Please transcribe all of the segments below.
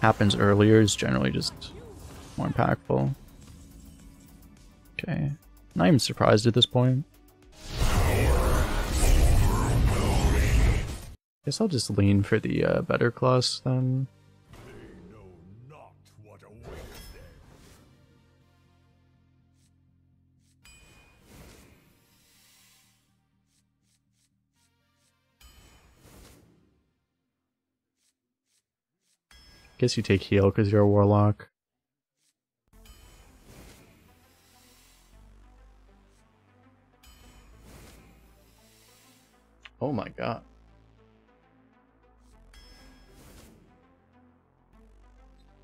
happens earlier is generally just more impactful. Okay, not even surprised at this point. Guess I'll just lean for the better class then. Guess you take heal because you're a warlock. Oh my god.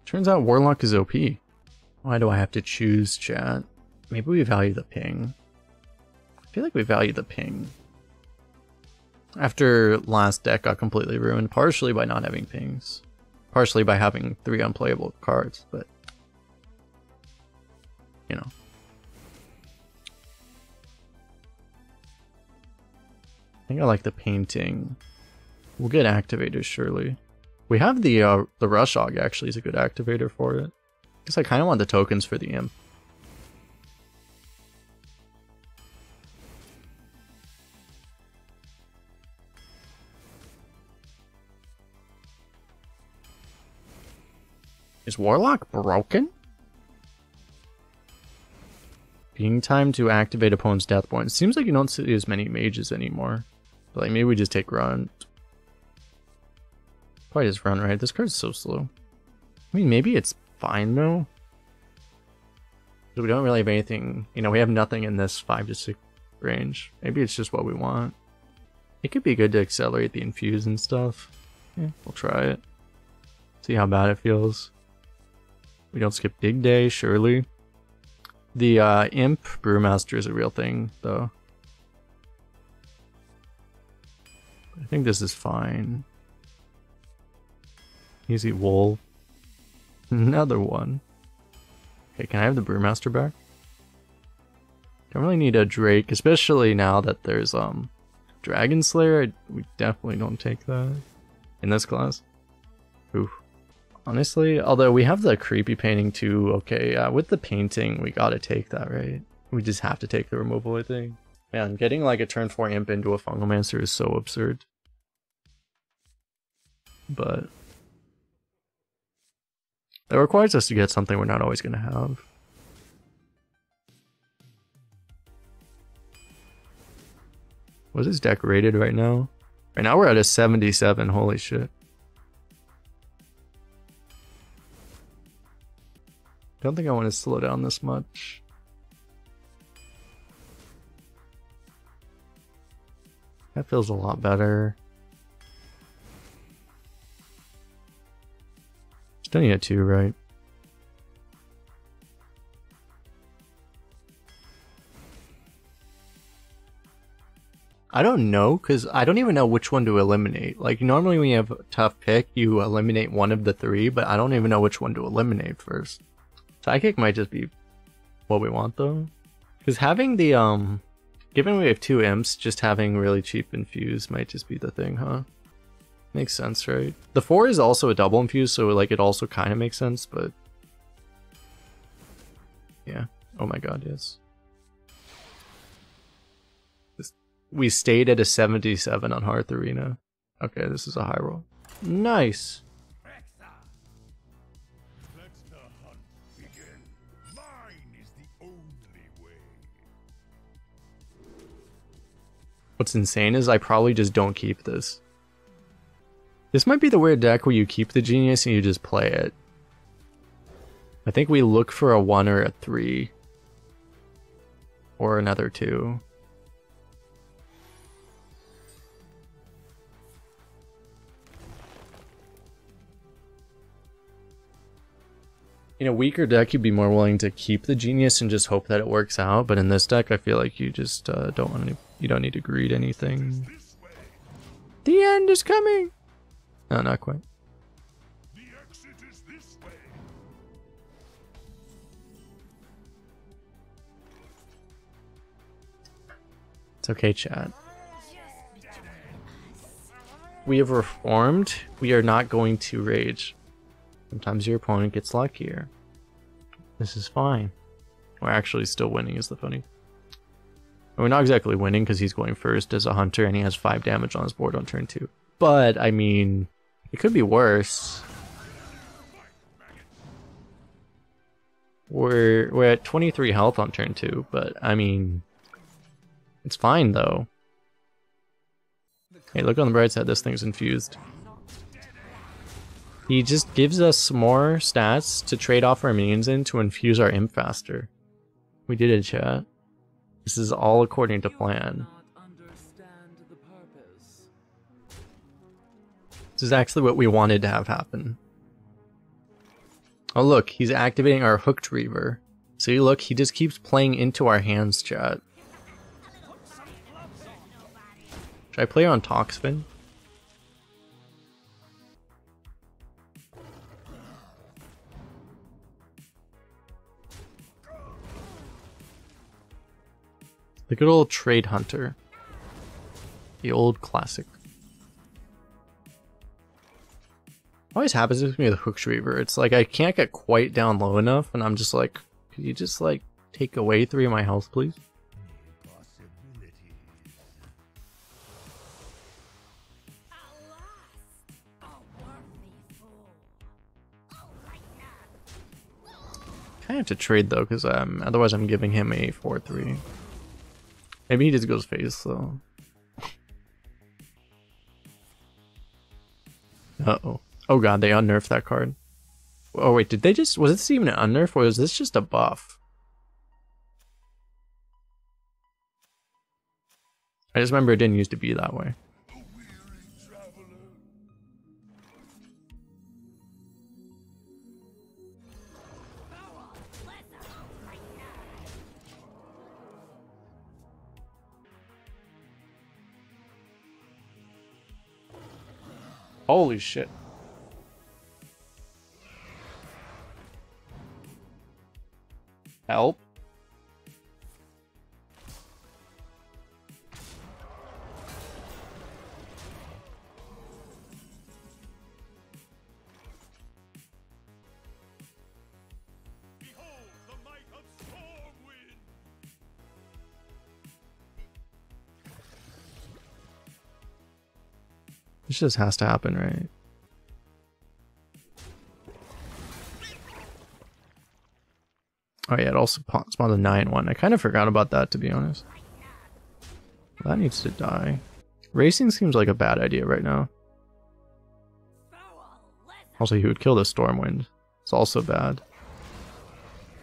Turns out Warlock is OP. Why do I have to choose, chat? Maybe we value the ping. I feel like we value the ping. After last deck got completely ruined, partially by not having pings. Partially by having 3 unplayable cards, but... you know. I think I like the painting. We'll get activators, surely. We have the Rush Og actually is a good activator for it. Guess I kind of want the tokens for the Imp. Is Warlock broken? Being time to activate opponent's death point. It seems like you don't see as many mages anymore. But like maybe we just take Grunt. Probably just Run, right? This card's so slow. I mean, maybe it's fine though. We don't really have anything, you know, we have nothing in this 5 to 6 range. Maybe it's just what we want. It could be good to accelerate the infuse and stuff. Yeah, we'll try it. See how bad it feels. We don't skip Dig Day, surely. The Imp Brewmaster is a real thing, though. I think this is fine. Easy Wolf. Another one. Okay, can I have the Brewmaster back? Don't really need a Drake, especially now that there's Dragon Slayer. We definitely don't take that in this class. Ooh. Honestly, although we have the creepy painting too. Okay, with the painting, we gotta take that, right? We just have to take the removal, I think. Man, getting like a turn 4 Imp into a Fungalmancer is so absurd. But that requires us to get something we're not always gonna have. What's this deck rated right now? Right now we're at a 77, holy shit. Don't think I want to slow down this much. That feels a lot better. Still need a 2, right? I don't know, because I don't even know which one to eliminate. Like, normally when you have a tough pick, you eliminate one of the 3, but I don't even know which one to eliminate first. Psychic might just be what we want, though. Because having the, given we have 2 Imps, just having really cheap infuse might just be the thing, huh? Makes sense, right? The 4 is also a double infuse, so like it also kind of makes sense, but... yeah. Oh my god, yes. We stayed at a 77 on Hearth Arena. Okay, this is a high roll. Nice! What's insane is I probably just don't keep this. This might be the weird deck where you keep the Genius and you just play it. I think we look for a 1 or a 3. Or another 2. In a weaker deck, you'd be more willing to keep the Genius and just hope that it works out. But in this deck, I feel like you just don't want any. You don't need to greed anything. The end is coming. No, not quite. The exit is this way. It's okay, chat. We have reformed. We are not going to rage. Sometimes your opponent gets luckier. This is fine. We're actually still winning is the funny. We're not exactly winning because he's going first as a hunter and he has 5 damage on his board on turn 2. But, I mean, it could be worse. We're at 23 health on turn 2, but, I mean, it's fine though. Hey, look on the bright side, this thing's infused. He just gives us more stats to trade off our minions in to infuse our imp faster. We did it, chat. This is all according to plan. This is actually what we wanted to have happen. Oh look, he's activating our Hooked Reaver. See, look, he just keeps playing into our hands, chat. Should I play on Toxfin? The good old Trade Hunter. The old classic. Always happens with me with Hooked Reaver. It's like I can't get quite down low enough, and I'm just like, could you just like take away 3 of my health, please? I have to trade though, because otherwise I'm giving him a 4-3. Maybe he just goes face though. Uh-oh. Oh god, they unnerfed that card. Oh wait, did they just... was this even an unnerf or was this just a buff? I just remember it didn't used to be that way. Holy shit. Help. Behold the might of Stormwind. This just has to happen, right? Oh yeah, it also spawned a 9-1. I kind of forgot about that, to be honest. That needs to die. Racing seems like a bad idea right now. Also, he would kill the Stormwind. It's also bad.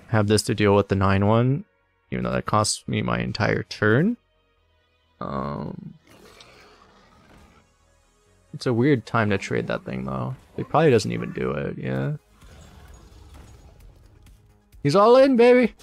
Have this to deal with the 9-1, even though that costs me my entire turn. It's a weird time to trade that thing, though. He probably doesn't even do it, yeah. He's all in, baby!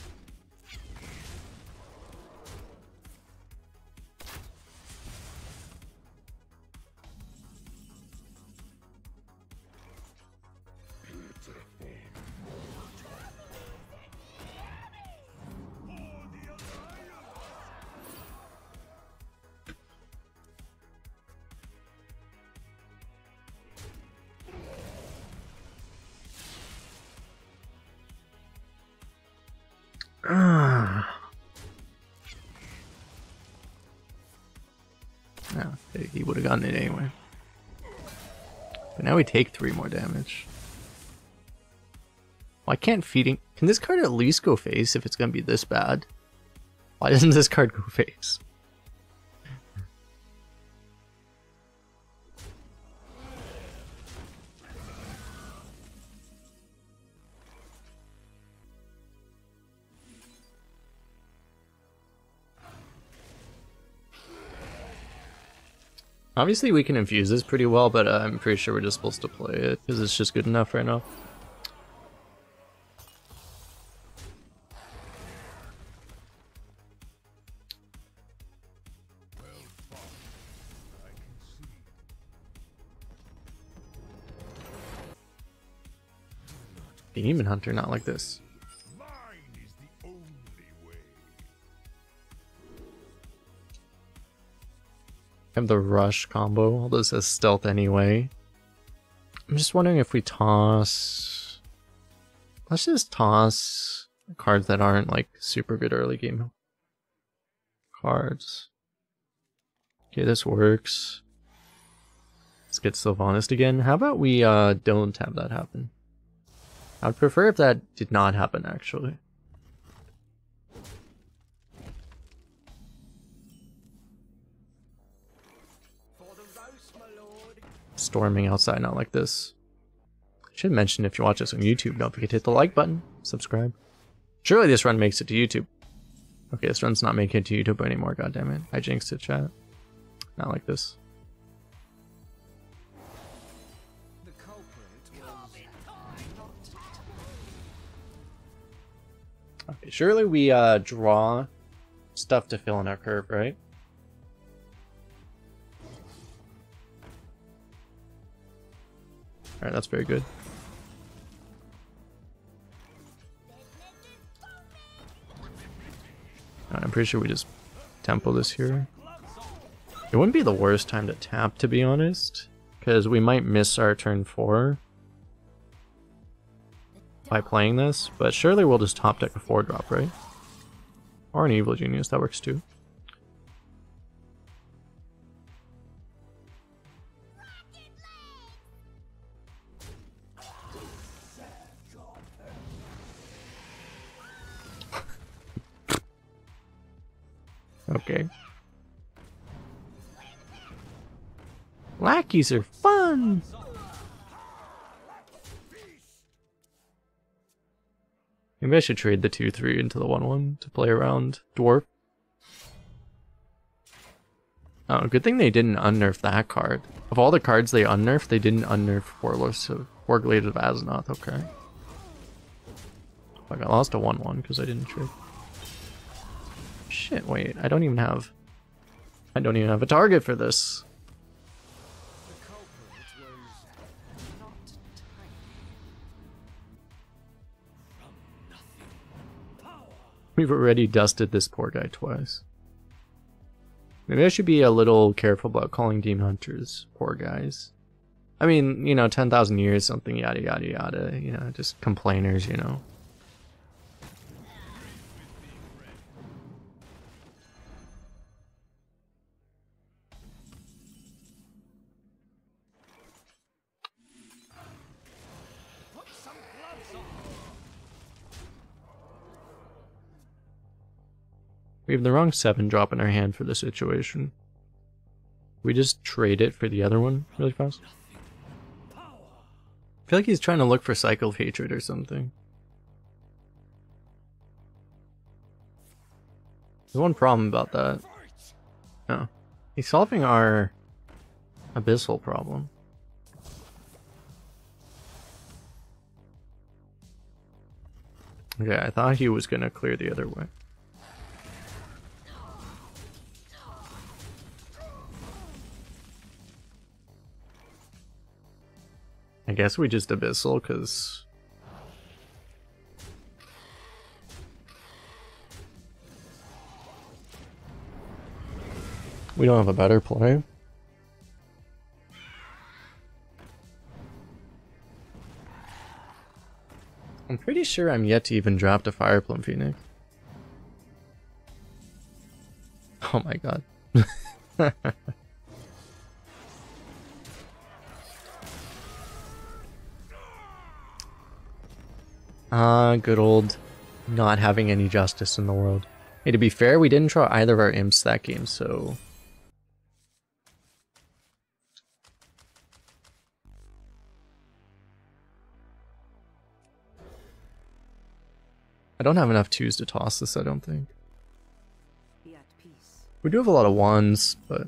No, he would have gotten it anyway. But now we take 3 more damage. Why can't feeding... Can this card at least go face if it's gonna be this bad? Why doesn't this card go face? Obviously we can infuse this pretty well, but I'm pretty sure we're just supposed to play it, because it's just good enough right now. Demon Hunter, not like this. Have the rush combo, although this has stealth anyway. I'm just wondering if we toss... Let's just toss cards that aren't like super good early game cards. Okay, this works. Let's get Sylvanas again. How about we don't have that happen? I would prefer if that did not happen, actually. Storming outside, not like this. Should mention, if you watch this on YouTube, don't forget to hit the like button, subscribe. Surely this run makes it to YouTube. Okay, this run's not making it to YouTube anymore, goddammit. I jinxed it, chat. Not like this. Okay, surely we draw stuff to fill in our curve, right? Alright, that's very good. I'm pretty sure we just tempo this here. It wouldn't be the worst time to tap, to be honest, because we might miss our turn 4 by playing this, but surely we'll just top deck a 4-drop, right? Or an Evil Genius, that works too. Okay. Lackeys are fun! Maybe I should trade the 2-3 into the 1-1 to play around Dwarf. Oh, good thing they didn't unnerf that card. Of all the cards they unnerfed, they didn't unnerf Warglade of Azzinoth, okay. Like, I lost a 1-1 because I didn't trade. Shit, wait, I don't even have a target for this. We've already dusted this poor guy twice. Maybe I should be a little careful about calling Demon Hunters poor guys. I mean, you know, 10,000 years, something, yada yada yada, you know, just complainers, you know. We have the wrong 7-drop in our hand for this situation. We just trade it for the other one really fast. I feel like he's trying to look for Cycle of Hatred or something. There's one problem about that. Oh. He's solving our Abyssal problem. Okay, I thought he was gonna clear the other way. I guess we just Abyssal, because... we don't have a better play. I'm pretty sure I'm yet to even draft a Fireplum Phoenix. Oh my god. Good old not having any justice in the world. Hey, to be fair, we didn't draw either of our imps that game, so... I don't have enough 2s to toss this, I don't think. Be at peace. We do have a lot of 1s, but...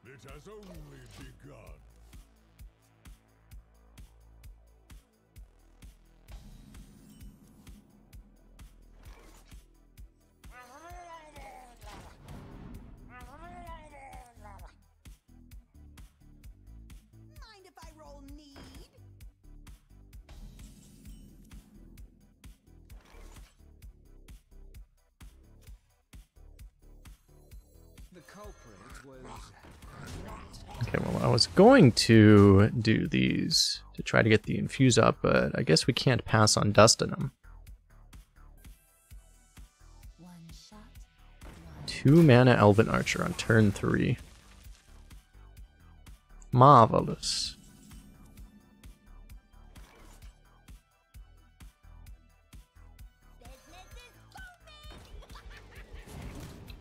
It has only begun. Mind if I roll need? The culprit was not. Okay, well, I was going to do these to try to get the infuse up, but I guess we can't pass on dust in them. 2 mana Elven Archer on turn 3. Marvelous.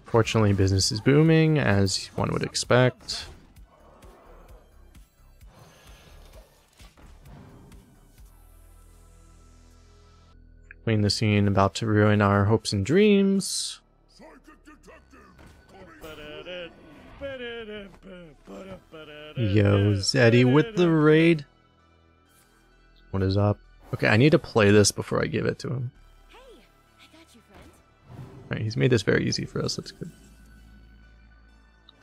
Fortunately, business is booming, as one would expect. Queen the Scene about to ruin our hopes and dreams. Yo, Zeddy with the raid. What is up? Okay, I need to play this before I give it to him. Hey, I got you, friend. Alright, he's made this very easy for us, that's good.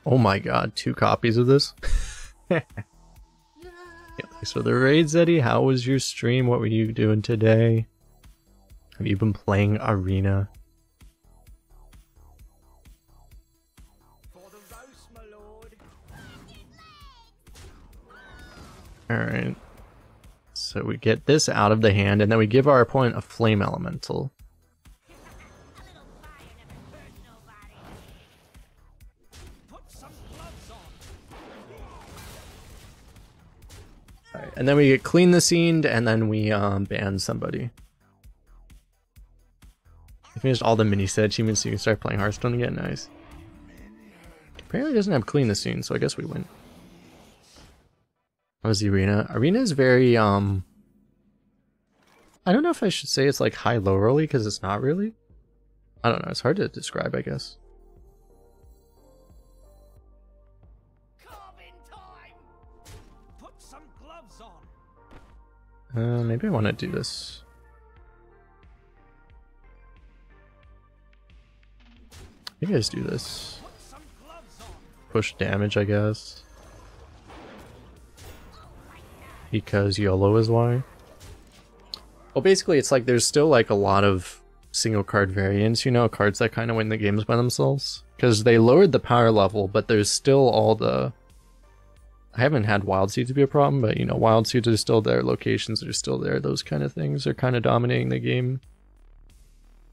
Oh my god, 2 copies of this? Yeah, thanks for the raid, Zeddy. How was your stream? What were you doing today? Have you been playing Arena? Alright. So we get this out of the hand, and then we give our opponent a Flame Elemental. Alright, and then we get Clean the Scene, and then we ban somebody. We finished all the mini-set achievements so you can start playing Hearthstone again. Nice. Apparently it doesn't have Clean the Scene, so I guess we win. What was the Arena? Arena is very, I don't know if I should say it's like high-low early, because it's not really. I don't know, it's hard to describe, I guess. Put some gloves on. Maybe I want to do this. Maybe I just do this. Push damage, I guess. Because YOLO is why. Well, basically, it's like there's still like a lot of single card variants, you know, cards that kind of win the games by themselves. Because they lowered the power level, but there's still all the... I haven't had Wild Seeds be a problem, but you know, Wild Seeds are still there, locations are still there, those kind of things are kind of dominating the game.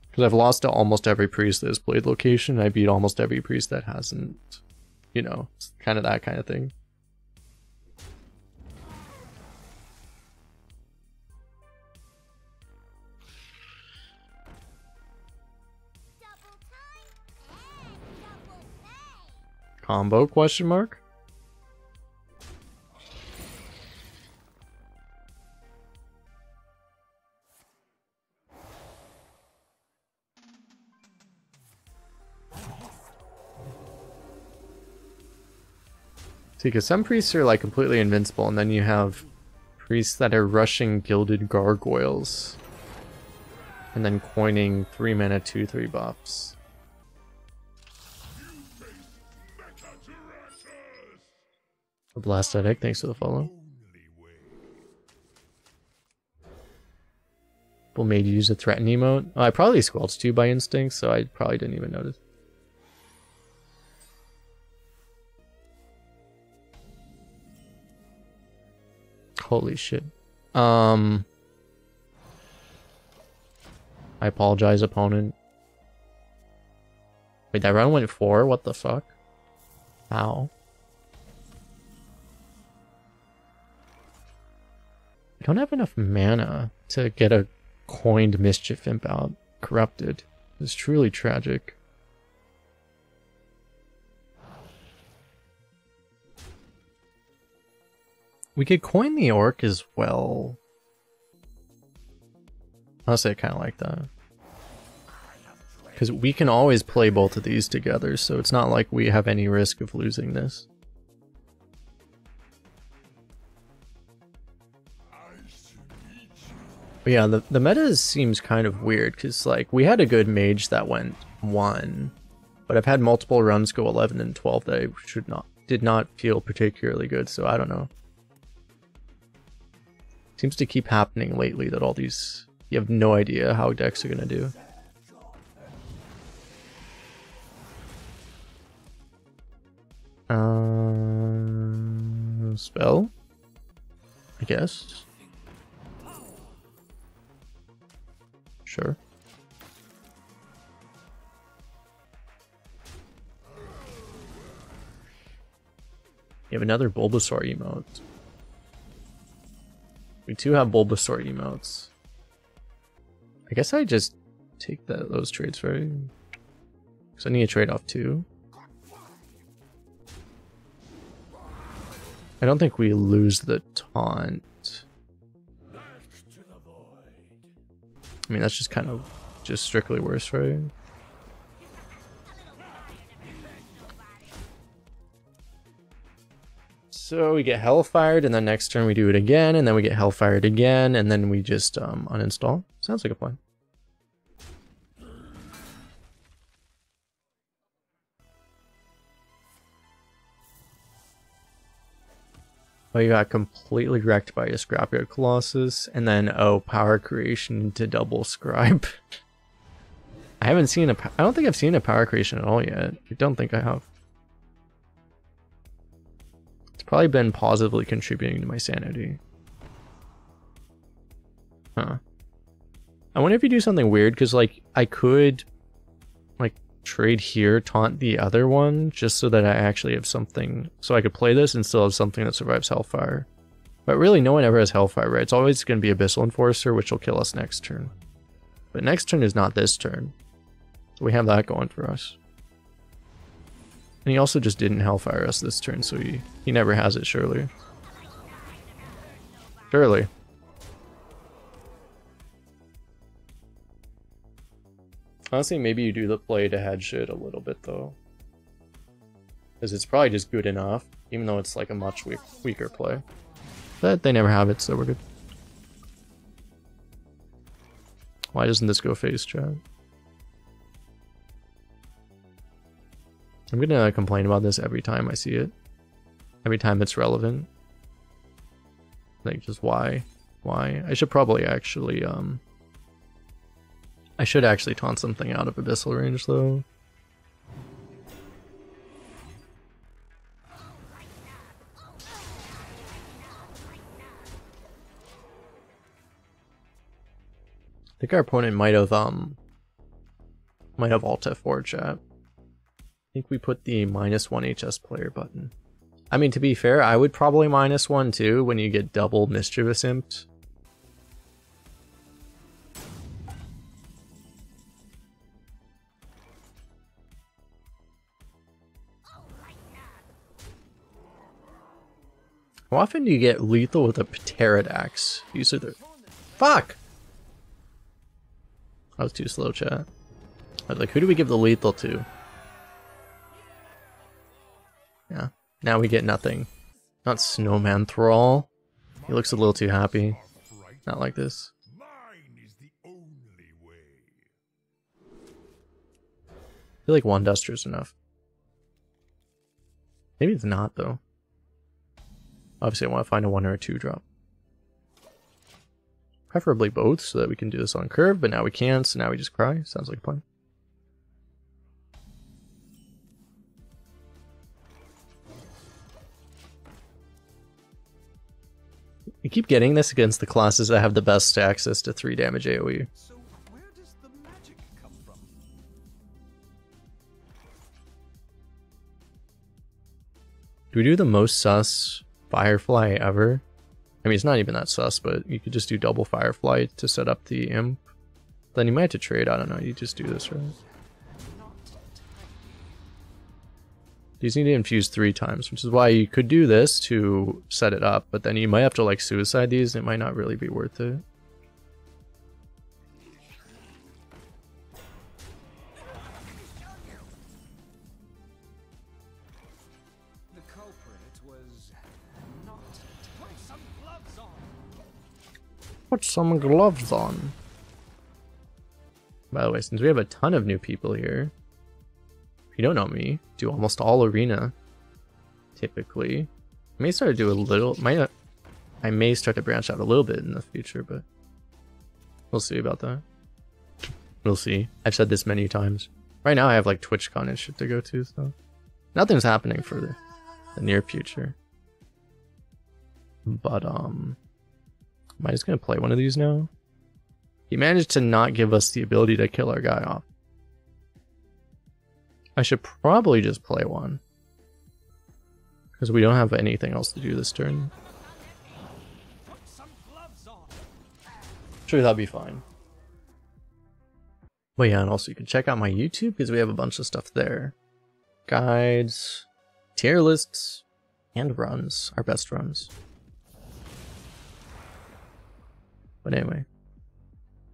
Because I've lost to almost every priest that has played location, I beat almost every priest that hasn't. You know, it's kind of that kind of thing. Combo question mark? See, because some priests are like completely invincible, and then you have priests that are rushing Gilded Gargoyles and then coining 3 mana 2/3 buffs. Blastatic, thanks for the follow. People made you use a threaten emote. Oh, I probably squelched you by instinct, so I probably didn't even notice. Holy shit. I apologize, opponent. Wait, that round went 4? What the fuck? How? I don't have enough mana to get a coined Mischievous Imp out. Corrupted. It's truly tragic. We could coin the Orc as well. Honestly, I kind of like that. Because we can always play both of these together, so it's not like we have any risk of losing this. But yeah, the meta seems kind of weird, because like, we had a good mage that went 1, but I've had multiple runs go 11 and 12 that I did not feel particularly good, so I don't know. Seems to keep happening lately that all these, you have no idea how decks are gonna do. Spell? I guess. Sure. You have another Bulbasaur emote. We too have Bulbasaur emotes. I guess I just take those trades, right? Because I need a trade off too. I don't think we lose the taunt. I mean, that's just kind of just strictly worse, right? So we get hellfired, and then next turn we do it again, and then we get hellfired again, and then we just uninstall. Sounds like a plan. Oh, you got completely wrecked by a Scrapyard Colossus, and then, oh, power creation to double scribe. I don't think I've seen a power creation at all yet. I don't think I have. It's probably been positively contributing to my sanity. Huh. I wonder if you do something weird, because, like, I could, like, trade here, taunt the other one, just so that I actually have something, so I could play this and still have something that survives Hellfire. But really, no one ever has Hellfire, right? It's always going to be Abyssal Enforcer, which will kill us next turn. But next turn is not this turn. So we have that going for us. And he also just didn't Hellfire us this turn, so he never has it, surely. Surely. Honestly, maybe you do the play to head shit a little bit, though. Because it's probably just good enough, even though it's like a much weaker play. But they never have it, so we're good. Why doesn't this go face, chat? I'm gonna complain about this every time I see it. Every time it's relevant. Like, just why? Why? I should probably actually, I should actually taunt something out of Abyssal range, though. I think our opponent might have Alt F4, chat. I think we put the -1 HS player button. I mean, to be fair, I would probably -1 too when you get double Mischievous Imps. How often do you get lethal with a Pterodax? These are the... Fuck! I was too slow, chat. I was like, who do we give the lethal to? Yeah, now we get nothing. Not Snowman Thrall. He looks a little too happy. Not like this. I feel like one duster is enough. Maybe it's not, though. Obviously, I want to find a 1 or a 2 drop. Preferably both, so that we can do this on curve, but now we can't, so now we just cry. Sounds like a plan. We keep getting this against the classes that have the best access to 3 damage AoE. So where does the magic come from? Do we do the most sus Firefly ever? I mean, it's not even that sus, but you could just do double Firefly to set up the imp. Then you might have to trade, I don't know, you just do this, right? These need to infuse 3 times, which is why you could do this to set it up, but then you might have to like suicide these, and it might not really be worth it. The culprit was not. Put some gloves on. Put some gloves on. By the way, since we have a ton of new people here, if you don't know me, do almost all arena. Typically, I may start to do a little. I may start to branch out a little bit in the future, but we'll see about that. We'll see. I've said this many times. Right now, I have like TwitchCon and shit to go to, so nothing's happening for the near future. But am I just gonna play one of these now? He managed to not give us the ability to kill our guy off. I should probably just play one. Because we don't have anything else to do this turn. Put some gloves on. Sure, that'll be fine. But yeah, and also you can check out my YouTube because we have a bunch of stuff there. Guides, tier lists, and runs. Our best runs. But anyway.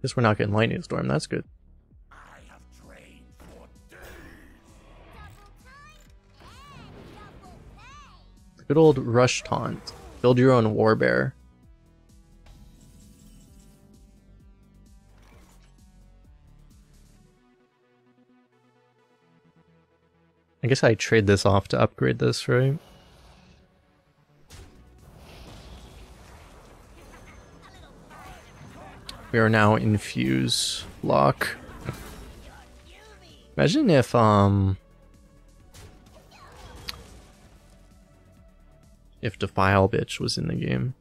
Guess we're not getting Lightning Storm, that's good. I have trained for days. The good old Rush Taunt. Build your own Warbear. I guess I trade this off to upgrade this, right? We are now infuse lock. Imagine if Defile Bitch was in the game.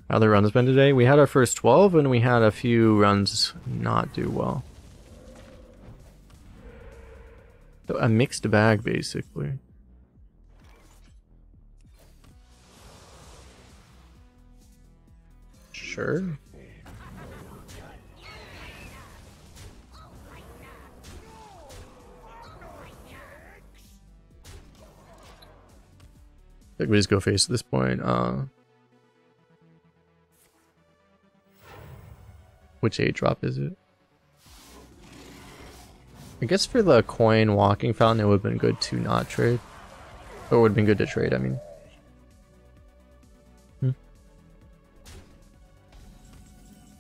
How the runs been today? We had our first 12 and we had a few runs not do well. So a mixed bag basically. Sure. I think we just go face at this point. Which 8-drop is it? I guess for the coin walking fountain, it would have been good to not trade. Or it would have been good to trade, I mean.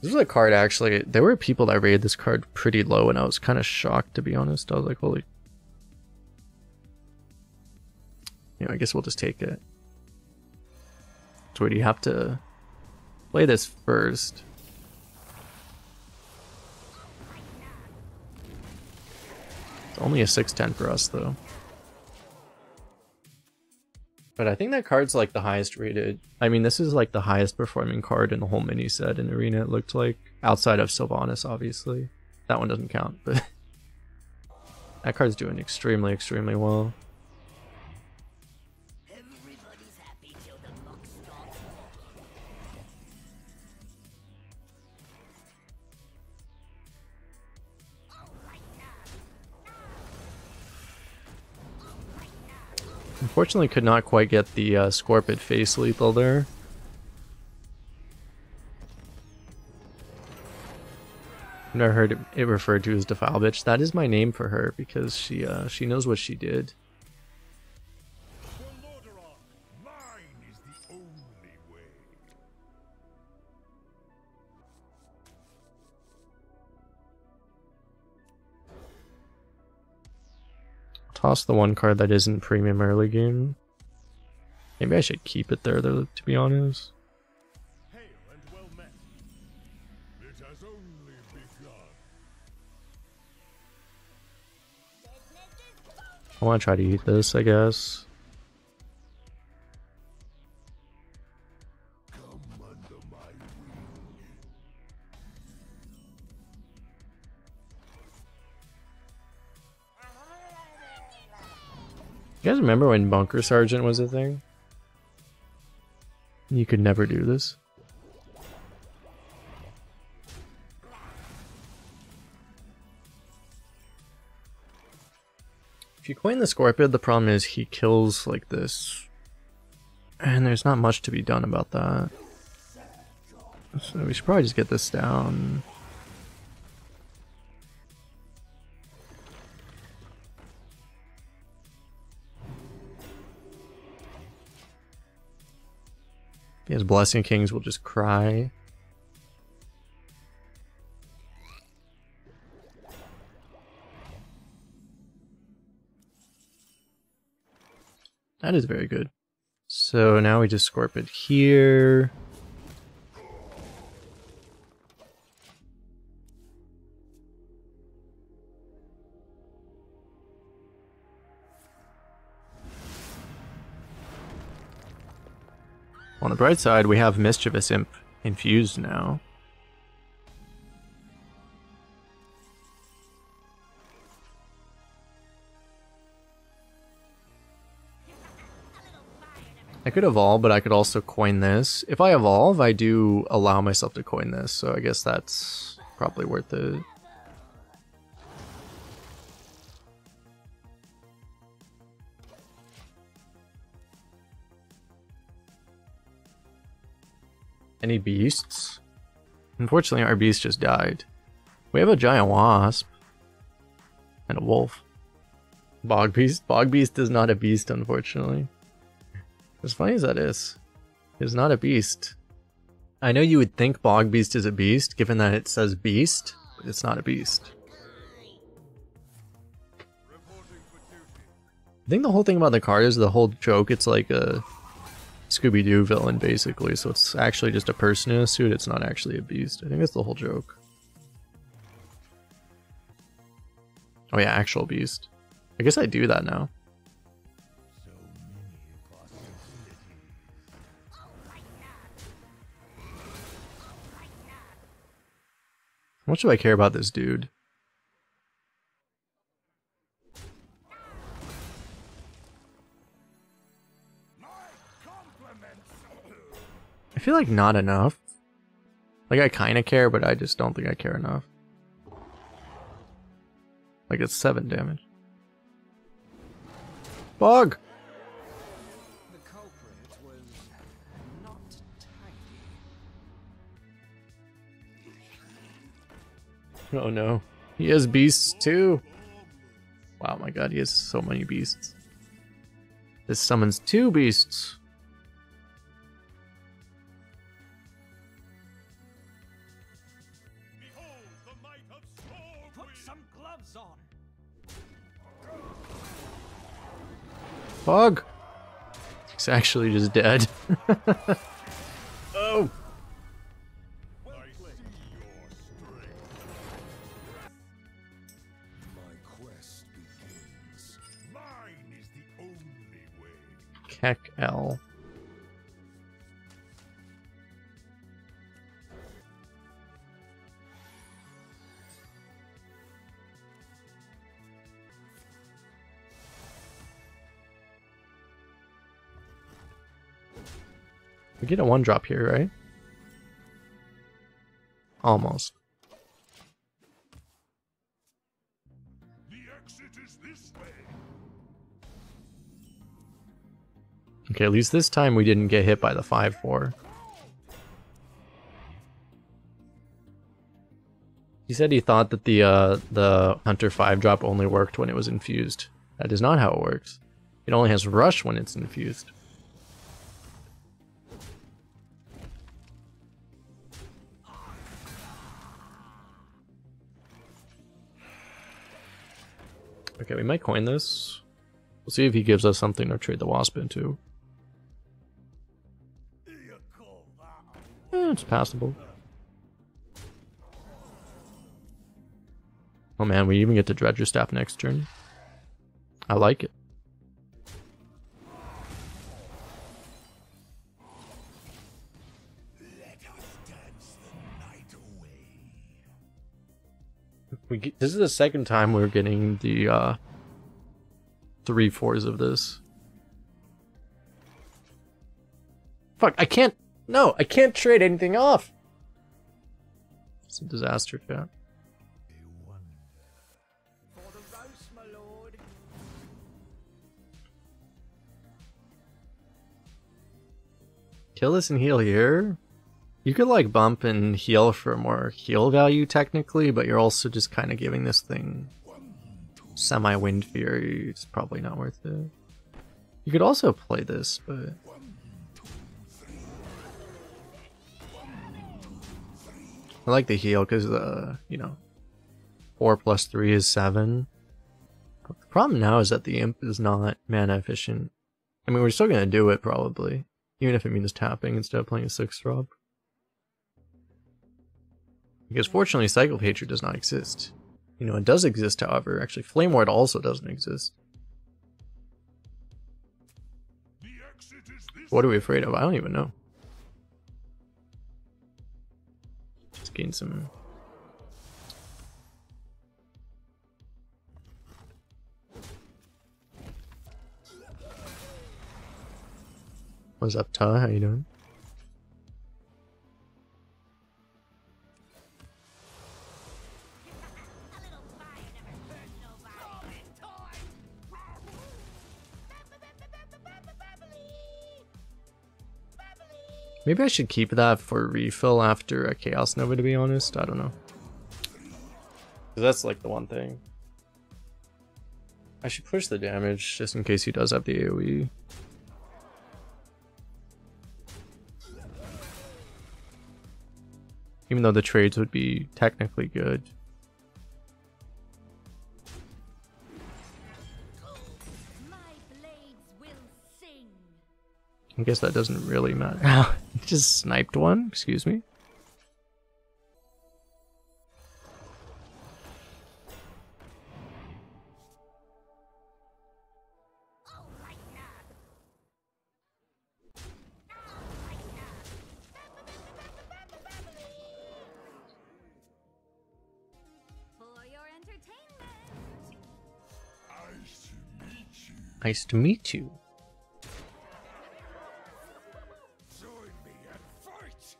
This is a card actually. There were people that rated this card pretty low, and I was kind of shocked, to be honest. I was like, holy. You know, I guess we'll just take it. So, do you have to play this first? It's only a 6/10 for us, though. But I think that card's like the highest rated. I mean, this is like the highest performing card in the whole mini set in Arena, it looked like. Outside of Sylvanas, obviously. That one doesn't count, but that card's doing extremely, extremely well. Everybody's happy till the luck stops. Unfortunately, could not quite get the Scorpid face lethal there. I've never heard it referred to as Defile Bitch. That is my name for her because she knows what she did. Mine is the only way. Toss the one card that isn't premium early game. Maybe I should keep it there though, to be honest. Hail and well met. It has only begun. I want to try to eat this, I guess. Come under my wing. You guys remember when Bunker Sergeant was a thing? You could never do this. If you coin the Scorpid, the problem is he kills like this. And there's not much to be done about that. So we should probably just get this down. If he has Blessing Kings, we'll just cry. That is very good. So now we just Scorpid here. On the bright side, we have Mischievous Imp infused now. I could evolve, but I could also coin this. If I evolve, I do allow myself to coin this, so I guess that's probably worth it. Any beasts? Unfortunately, our beast just died. We have a giant wasp. And a wolf. Bog beast? Bog beast is not a beast, unfortunately. As funny as that is, it's not a beast. I know you would think bog beast is a beast, given that it says beast, but it's not a beast. I think the whole thing about the card is the whole joke, it's like a Scooby-Doo villain, basically, so it's actually just a person in a suit, it's not actually a beast. I think that's the whole joke. Oh yeah, actual beast. I guess I do that now. How much do I care about this dude? I feel like not enough. Like I kind of care, but I just don't think I care enough. Like it's 7 damage. Bug! The culprit was not tidy. Oh no. He has beasts too. Wow, my god, he has so many beasts. This summons 2 beasts. Put some gloves on. Bug! He's actually just dead. Oh! Keck L. We get a 1-drop here, right? Almost. The exit is this way. Okay, at least this time we didn't get hit by the 5-4. He said he thought that the Hunter 5-drop only worked when it was infused. That is not how it works. It only has rush when it's infused. Okay, we might coin this. We'll see if he gives us something to trade the wasp into. It's passable. Oh man, we even get to Dredger Staff next turn. I like it. This is the second time we're getting the 3/4s of this. Fuck, I can't. No, I can't trade anything off. It's a disaster, chat. For the roast, my lord. Kill this and heal here. You could like bump and heal for more heal value technically, but you're also just kind of giving this thing semi-wind fury. It's probably not worth it. You could also play this, but I like the heal because you know, 4 + 3 is 7. But the problem now is that the imp is not mana efficient. I mean, we're still gonna do it probably, even if it means tapping instead of playing a 6-drop. Because fortunately, Cycle of Hatred does not exist. You know, it does exist, however. Actually, Flame Ward also doesn't exist. What are we afraid of? I don't even know. Just gain some... What's up, Ta? How you doing? Maybe I should keep that for refill after a Chaos Nova, to be honest. I don't know. 'Cause that's like the one thing. I should push the damage just in case he does have the AoE. Even though the trades would be technically good. I guess that doesn't really matter. Just sniped one, excuse me. Nice to meet you. Join me and fight.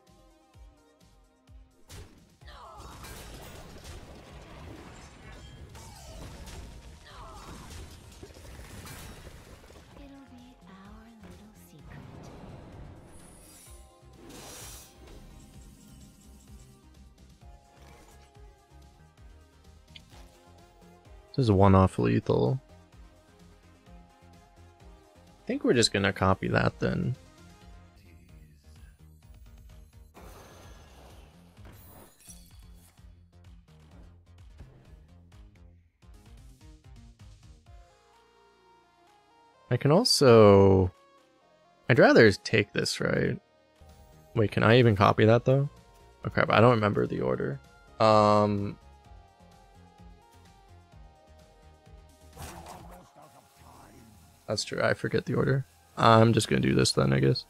It'll be our little secret. This is one-off lethal. I think we're just gonna copy that then. I can also... I'd rather take this, right? Wait, can I even copy that though? Oh crap, I don't remember the order. That's true, I forget the order. I'm just gonna do this then, I guess.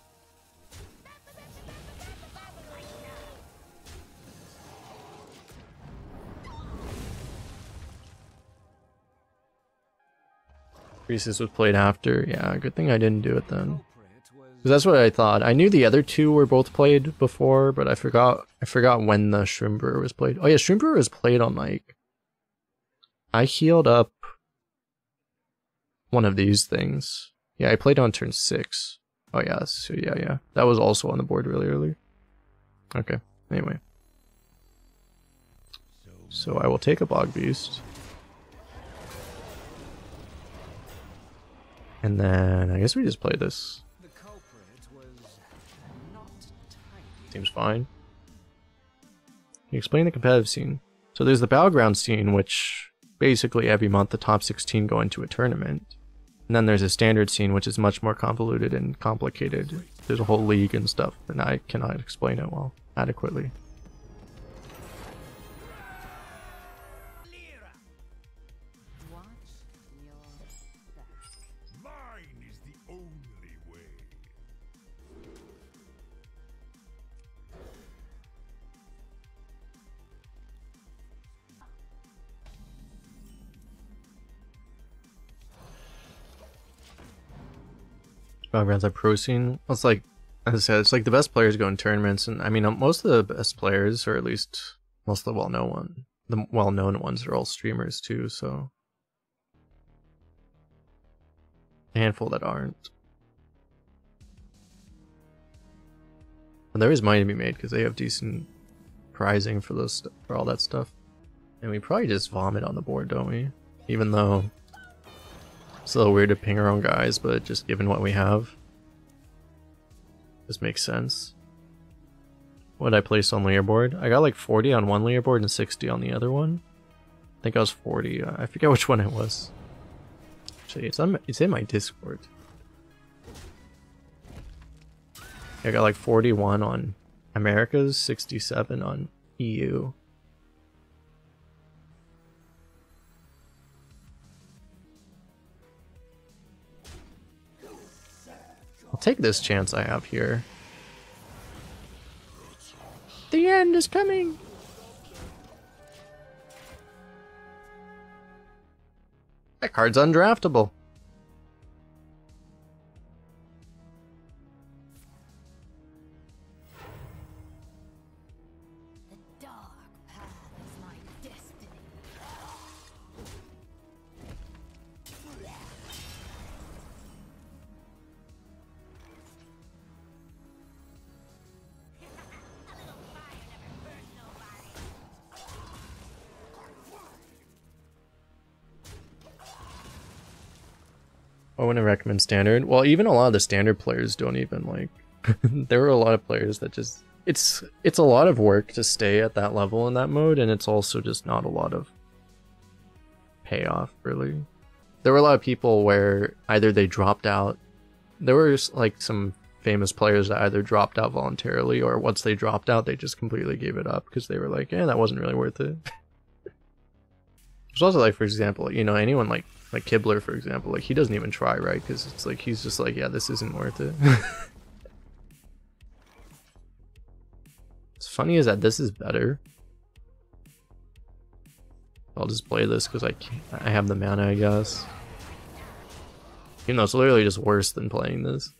Priestess was played after. Yeah, good thing I didn't do it then. Because that's what I thought. I knew the other two were both played before, but I forgot when the Shrimper was played. Oh yeah, Shrimper was played on like... I healed up one of these things. Yeah, I played on turn 6. Oh yeah, so yeah. That was also on the board really early. Okay, anyway. So I will take a Bog Beast. And then I guess we just play this. The culprit was not tidy. Seems fine. Can you explain the competitive scene? So there's the Battleground scene, which basically every month the top 16 go into a tournament. And then there's a standard scene, which is much more convoluted and complicated. There's a whole league and stuff, and I cannot explain it well adequately. Watch your back. Mine is the only way. Battlegrounds have pro scene. Well, it's like, as I said, it's like the best players go in tournaments, and I mean, most of the best players, or at least most of the well-known ones are all streamers too, so a handful that aren't. And there is money to be made because they have decent prizing for for all that stuff. And we probably just vomit on the board, don't we? Even though it's a little weird to ping our own guys, but just given what we have, this makes sense. What did I place on leaderboard? I got like 40 on one leaderboard and 60 on the other one. I think I was 40. I forget which one it was. Actually, it's in my Discord. I got like 41 on Americas, 67 on EU. I'll take this chance I have here. The end is coming! That card's undraftable. I wouldn't recommend standard. Well, even a lot of the standard players don't even like. There were a lot of players that just it's a lot of work to stay at that level in that mode, and it's also just not a lot of payoff really. There were a lot of people where either they dropped out. There were like some famous players that either dropped out voluntarily, or once they dropped out, they just completely gave it up because they were like, "Yeah, that wasn't really worth it." There's also like, for example, you know, anyone like Kibler, for example, like he doesn't even try, right? Because it's like he's just like, "Yeah, this isn't worth it." What's funny is that this is better. I'll just play this because I have the mana, I guess. Even though it's literally just worse than playing this.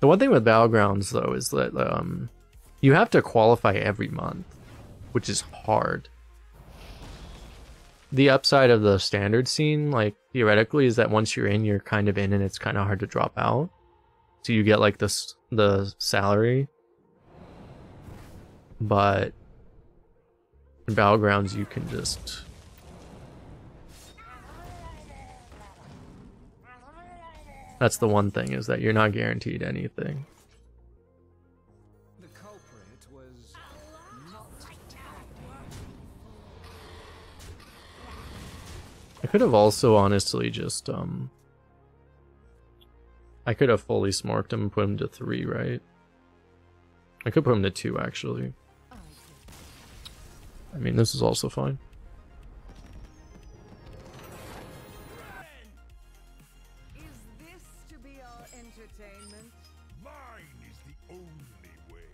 The one thing with Battlegrounds though is that you have to qualify every month, which is hard. The upside of the standard scene, like theoretically, is that once you're in, you're kind of in, and it's kind of hard to drop out. So you get like the salary. But in Battlegrounds, you can just... That's the one thing, is that you're not guaranteed anything. The culprit was not I could have also honestly just I could have fully smorked him and put him to 3, right? I could put him to 2 actually. I mean, this is also fine. Is this to be our entertainment? Mine is the only way.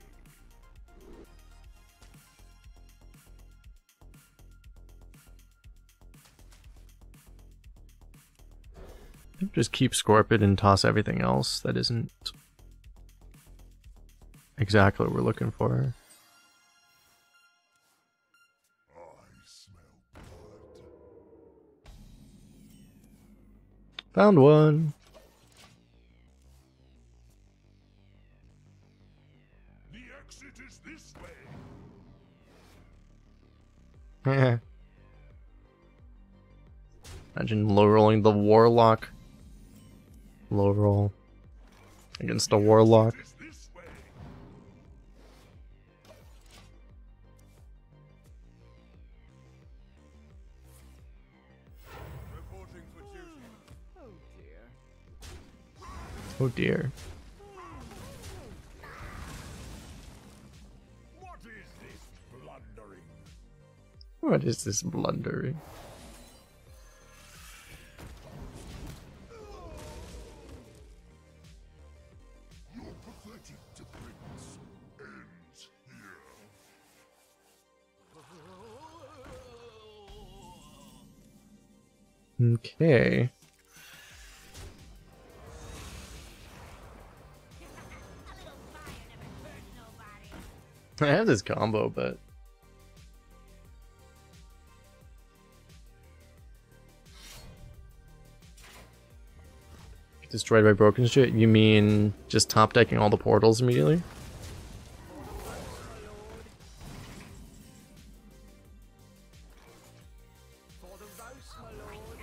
Just keep Scorpid and toss everything else that isn't exactly what we're looking for. I smell blood. Found one. The exit is this way. Imagine low rolling the Warlock. Low roll against a Warlock. Is this way. Reporting for duty. Oh dear. Oh dear. What is this blundering? What is this blundering? Your pathetic dependence ends here. Okay. I have this combo, but destroyed by broken shit? You mean just top decking all the portals immediately? for the roast, my lord.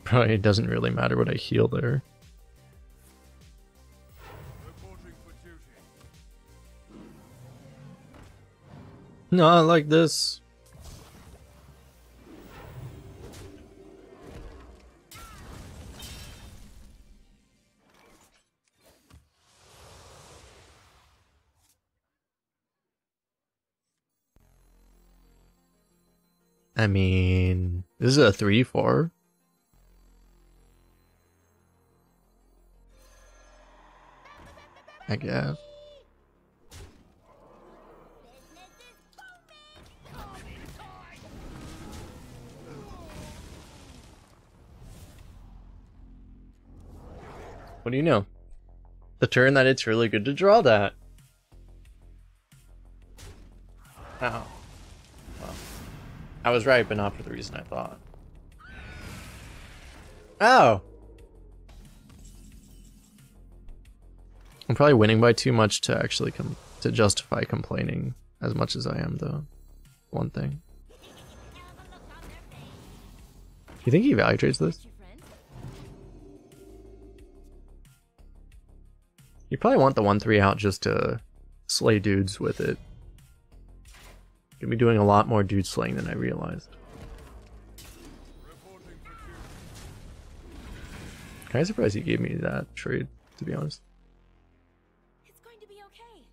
Probably it doesn't really matter what I heal there. Reporting for duty. Not like this. I mean, this is a 3-4. I guess. What do you know? The turn that it's really good to draw that. Ow. Well, I was right, but not for the reason I thought. Oh! I'm probably winning by too much to actually to justify complaining as much as I am, though. One thing. You think he value trades this? You probably want the 1/3 out just to slay dudes with it. Gonna be doing a lot more dude slaying than I realized. Kinda surprised he gave me that trade, to be honest. It's going to be okay.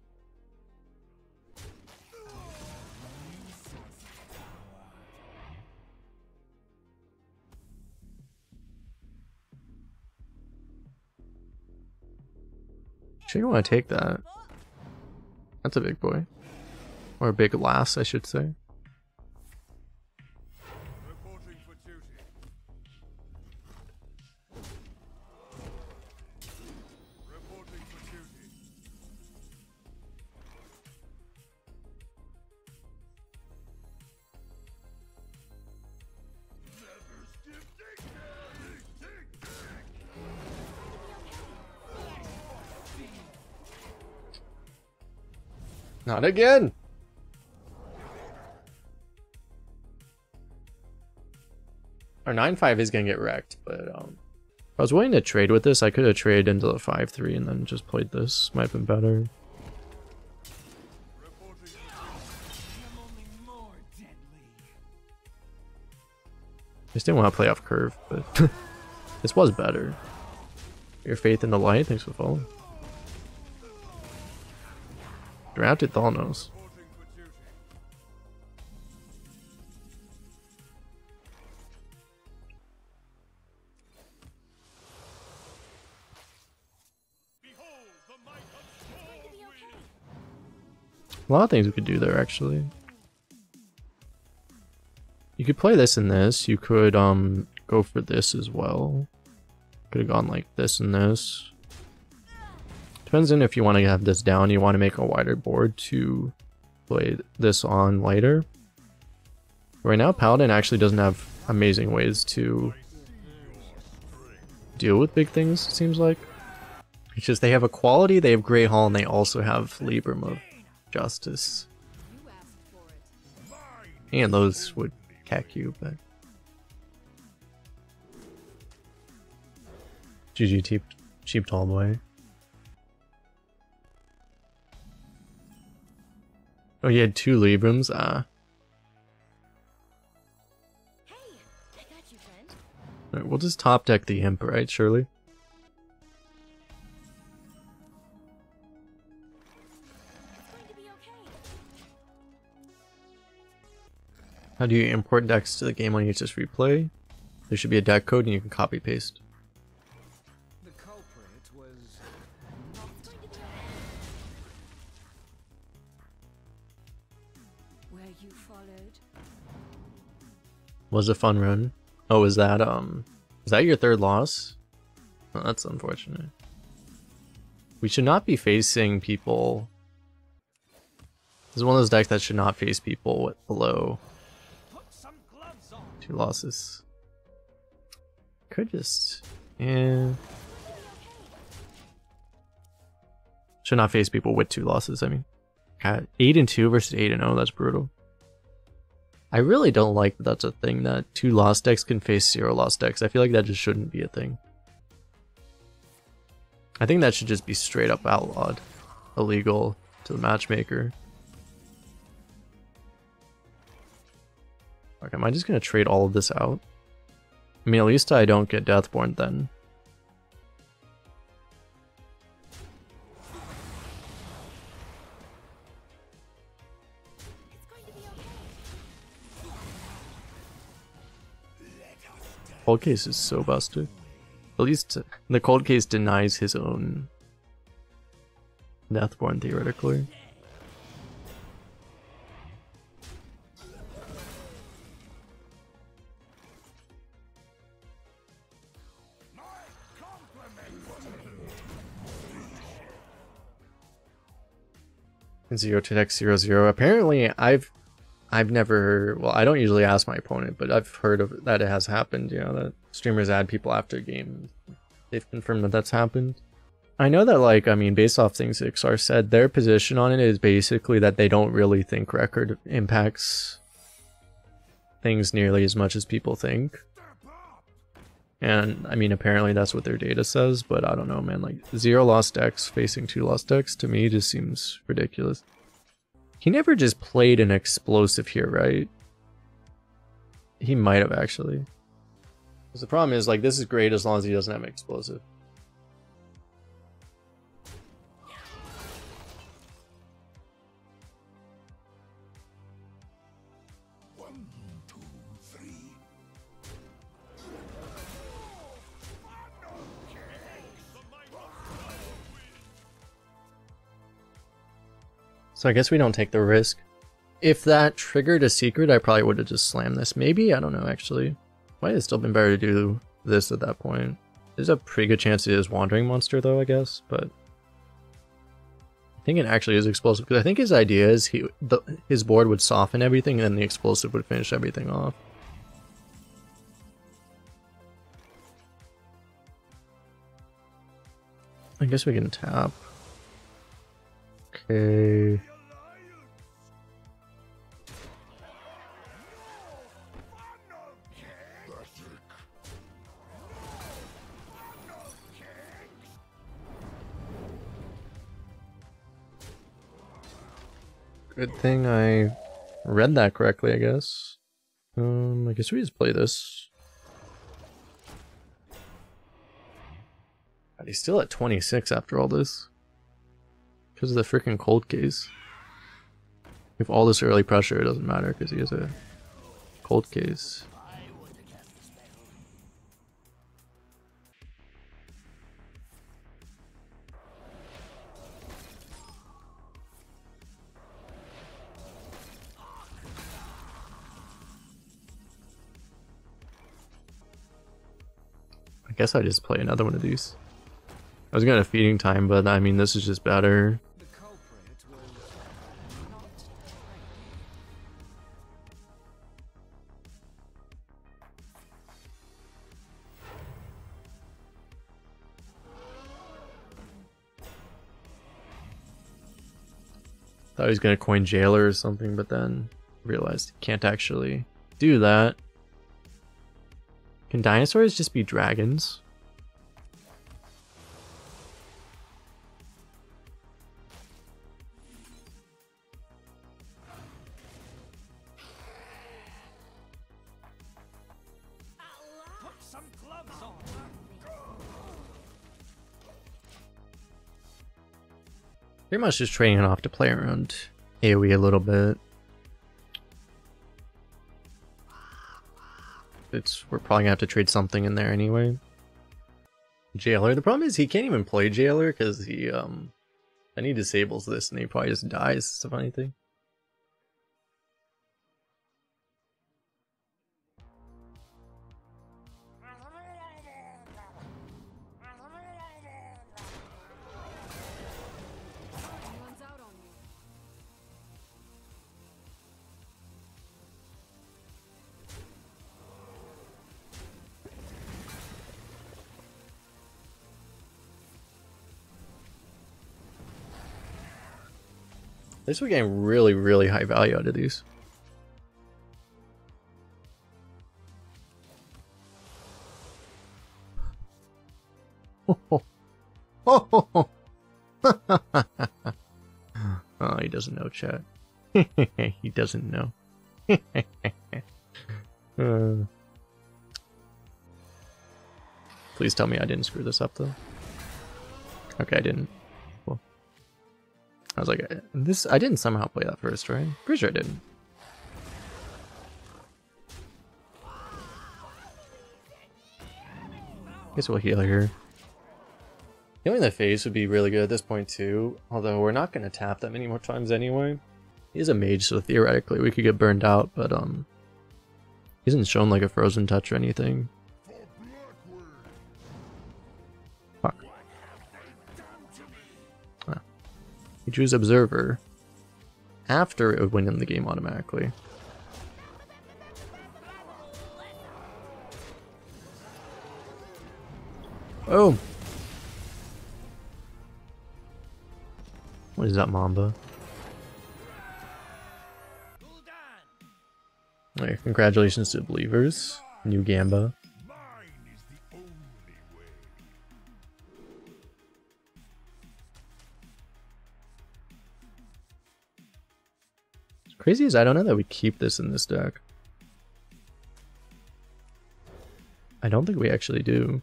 Sure you want to take that. That's a big boy. Or a big lass, I should say. Reporting for duty. Reporting for duty. Never skip dig. Not again! Our 9/5 is gonna get wrecked, but if I was willing to trade with this, I could have traded into the 5/3 and then just played this. Might have been better. I'm only more deadly. Just didn't want to play off curve, but this was better. Your faith in the light, thanks for following. Drafted Thalnos. Reporting for duty. Behold the might of It's going to be okay. A lot of things we could do there, actually. You could play this and this. You could go for this as well. Could have gone like this and this. Depends on if you want to have this down. You want to make a wider board to play this on later. Right now, Paladin actually doesn't have amazing ways to deal with big things, it seems like. It's just they have a quality, they have Grey Hall, and they also have Libram of Justice. You asked for it. And those would cack you, but... GG cheap tall boy. Oh, you had 2 Librams? Ah. Hey, I got you, friend. Alright, we'll just top deck the Imp, right, surely? It's going to be okay. How do you import decks to the game when you just replay? There should be a deck code and you can copy paste. The culprit was not It's going to be okay. Where you followed. Was a fun run. Oh, is that your 3rd loss? Oh, that's unfortunate. We should not be facing people. This is one of those decks that should not face people with below put some gloves on. 2 losses. Could just, yeah. Should not face people with 2 losses. I mean, God, 8-2 versus 8-0. That's brutal. I really don't like that that's a thing, that 2 lost decks can face 0 lost decks. I feel like that just shouldn't be a thing. I think that should just be straight up outlawed. Illegal to the matchmaker. Okay, am I just gonna trade all of this out? I mean, at least I don't get Deathborn then. It's going to be okay. Cold Case is so busted. At least the Cold Case denies his own Deathborn, theoretically. And 0 to deck 0/0. Apparently, I've never, well, I don't usually ask my opponent, but I've heard of that it has happened, you know, that streamers add people after a game. They've confirmed that that's happened. I know that, like, I mean, based off things XR said, their position on it is basically that they don't really think record impacts things nearly as much as people think. And I mean, apparently that's what their data says, but I don't know, man. Like 0 lost decks facing 2 lost decks to me just seems ridiculous. He never just played an explosive here, right? He might have actually. Because the problem is, like, this is great as long as he doesn't have an explosive. So I guess we don't take the risk. If that triggered a secret, I probably would have just slammed this. Maybe? I don't know, actually. Might have still been better to do this at that point. There's a pretty good chance it is Wandering Monster, though, I guess. But I think it actually is explosive. Because I think his idea is his board would soften everything, and then the explosive would finish everything off. I guess we can tap. Okay. Good thing I read that correctly, I guess. I guess we just play this. God, he's still at 26 after all this. Because of the freaking cold case. If all this early pressure, it doesn't matter because he has a cold case. I guess I just play another one of these. I was gonna feeding time, but I mean, this is just better. The culprit was not Thought he was gonna coin Jailer or something, but then realized he can't actually do that. Can dinosaurs just be dragons? put some gloves on. Pretty much just trading it off to play around AoE a little bit. We're probably gonna have to trade something in there anyway. Jailer. The problem is he can't even play Jailer because then he disables this and he probably just dies. It's a funny thing. Anyone's out on you. At least we're getting really, really high value out of these. Oh, he doesn't know, chat. He doesn't know. Please tell me I didn't screw this up, though. Okay, I didn't. Cool. I was like, I didn't somehow play that first, right? Pretty sure I didn't. Guess we'll heal here. Healing the face would be really good at this point too, although we're not going to tap that many more times anyway. He's a mage, so theoretically we could get burned out, but he hasn't shown like a frozen touch or anything. Fuck. Ah. He chose Observer after it would win him the game automatically. Oh! What is that, Mamba? Alright, congratulations to the Believers. New Gamba. Mine is the Crazy is I don't know that we keep this in this deck. I don't think we actually do.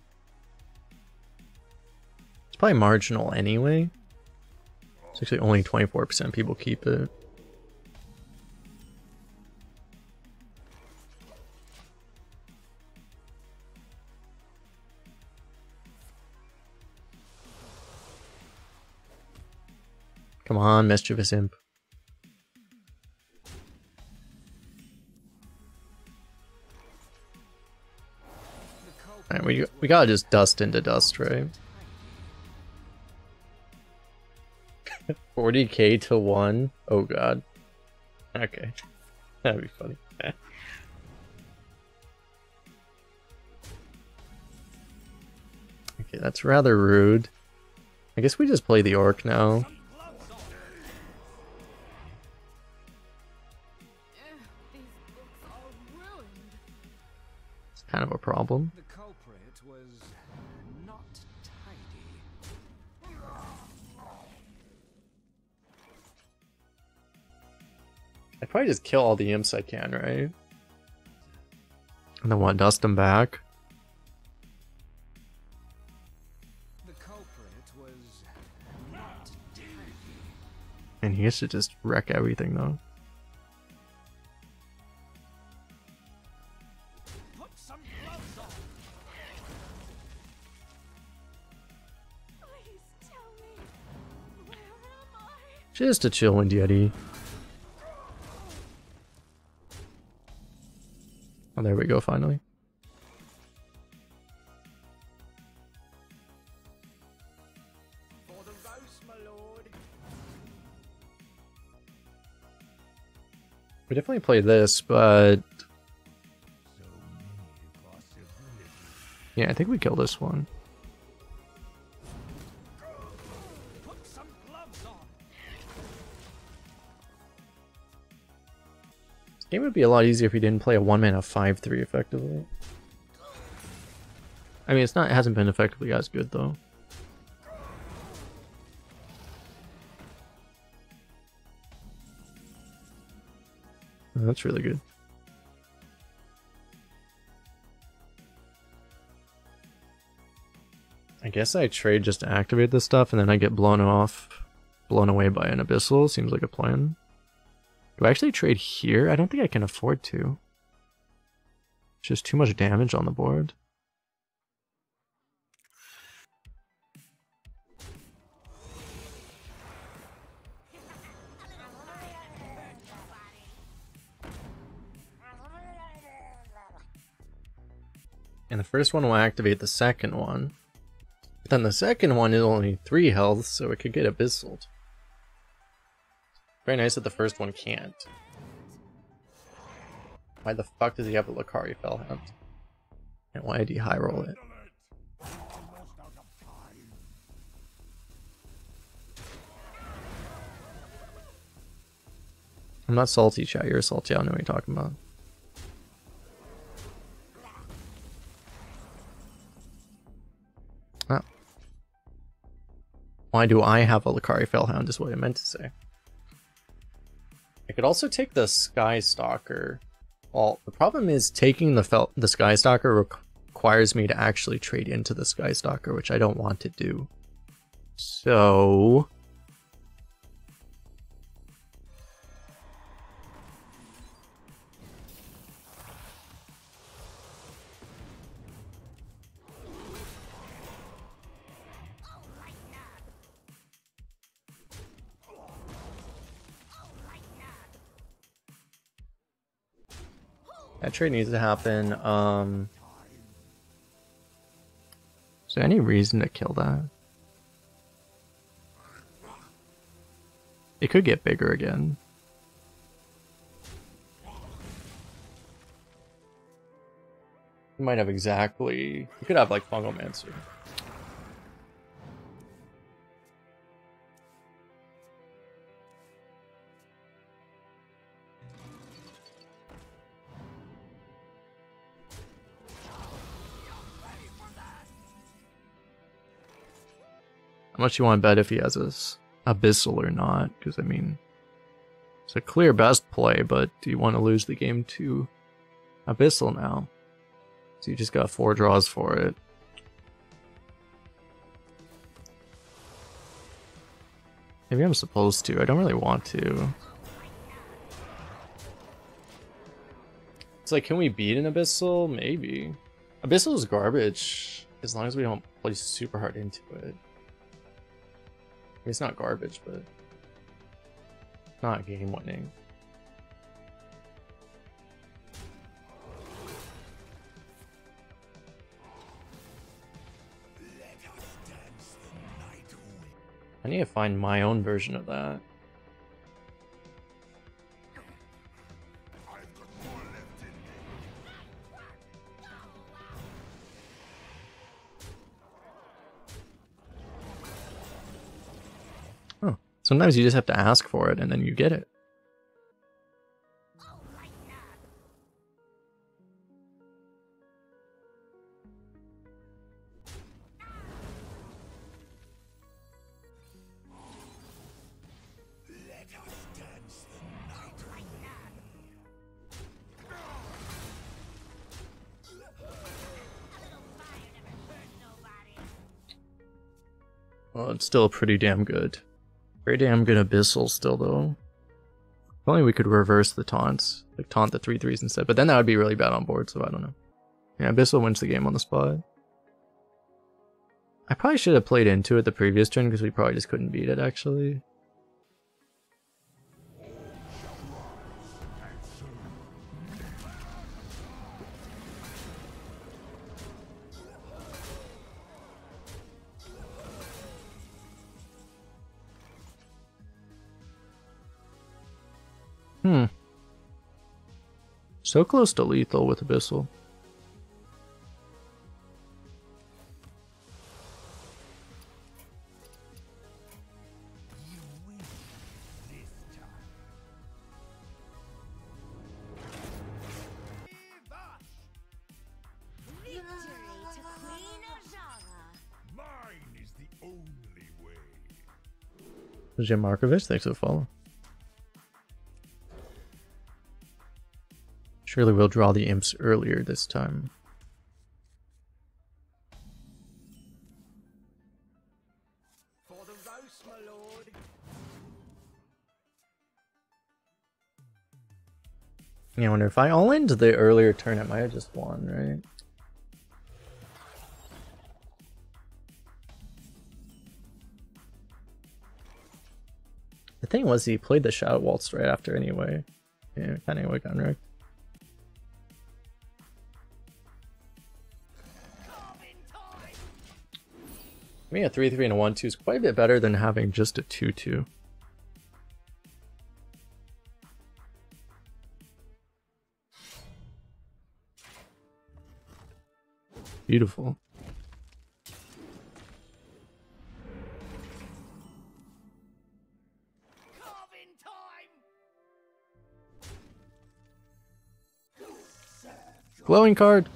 It's probably marginal anyway. It's actually only 24% people keep it. Come on, Mischievous Imp. Alright, we gotta just dust into dust, right? 40k to 1? Oh god. Okay. That'd be funny. Okay, that's rather rude. I guess we just play the orc now. It's kind of a problem. The culprit was not tidy. I'd probably just kill all the imps I can, right? And then what, dust them back? The culprit was not tidy. And he gets to just wreck everything though. Put some gloves on. Please tell me, where am I? Just a chill and Yeti. Oh, there we go, finally. For the roast, my lord. We definitely play this, but So many possibilities. yeah, I think we kill this one. Put some gloves on. This game would be a lot easier if we didn't play a 1-mana 5/3 effectively. I mean, it hasn't been effectively as good though. Oh, that's really good. I guess I trade just to activate this stuff and then I get blown away by an abyssal. Seems like a plan. Do I actually trade here? I don't think I can afford to. It's just too much damage on the board. And the first one will activate the second one. But then the second one is only 3 health, so it could get abyssal. Very nice that the first one can't. Why the fuck does he have a Lacari Fellhound? And why did he high roll it? Almost out of time. I'm not salty, chat. You're salty. I don't know what you're talking about. Oh. Why do I have a Lacari Fellhound is what I meant to say. I could also take the Sky Stalker. Well, the problem is taking the Sky Stalker requires me to actually trade into the Sky Stalker, which I don't want to do. So that trade needs to happen. Is there any reason to kill that? It could get bigger again. We might have exactly... We could have like Fungomancer. How much you want to bet if he has this Abyssal or not? Because I mean, It's a clear best play, but do you want to lose the game to Abyssal now? So you just got 4 draws for it. Maybe I'm supposed to. I don't really want to. It's like, can we beat an Abyssal? Maybe. Abyssal is garbage, as long as we don't play super hard into it. I mean, it's not garbage, but not game winning. I need to find my own version of that. Oh, sometimes you just have to ask for it and then you get it. Well, it's still pretty damn good. Very damn good Abyssal still, though. If only we could reverse the taunts. Like, taunt the 3/3s instead. But then that would be really bad on board, so I don't know. Yeah, Abyssal wins the game on the spot. I probably should have played into it the previous turn, because we probably just couldn't beat it, actually. So close to lethal with Abyssal. Mine is the only way. Jim Markovich, thanks for the follow. Surely we'll draw the imps earlier this time. For the roast, my lord. Yeah, I wonder if I all into the earlier turn, I might have just won, right? The thing was, he played the Shadow Waltz right after anyway. Yeah, kind of got unwrecked. I mean, a 3/3 and a 1/2 is quite a bit better than having just a 2/2. Beautiful. Glowing card.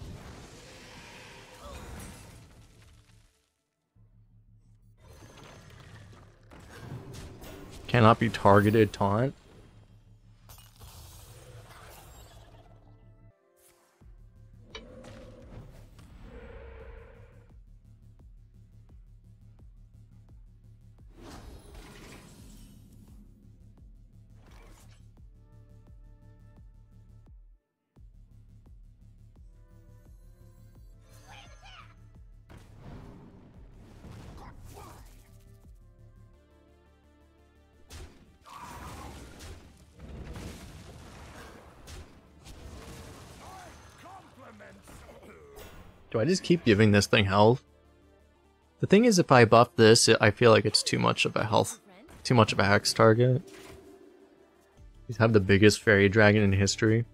Cannot be targeted taunt. Do I just keep giving this thing health? The thing is, if I buff this, I feel like it's too much of a health, too much of a hex target. These have the biggest fairy dragon in history.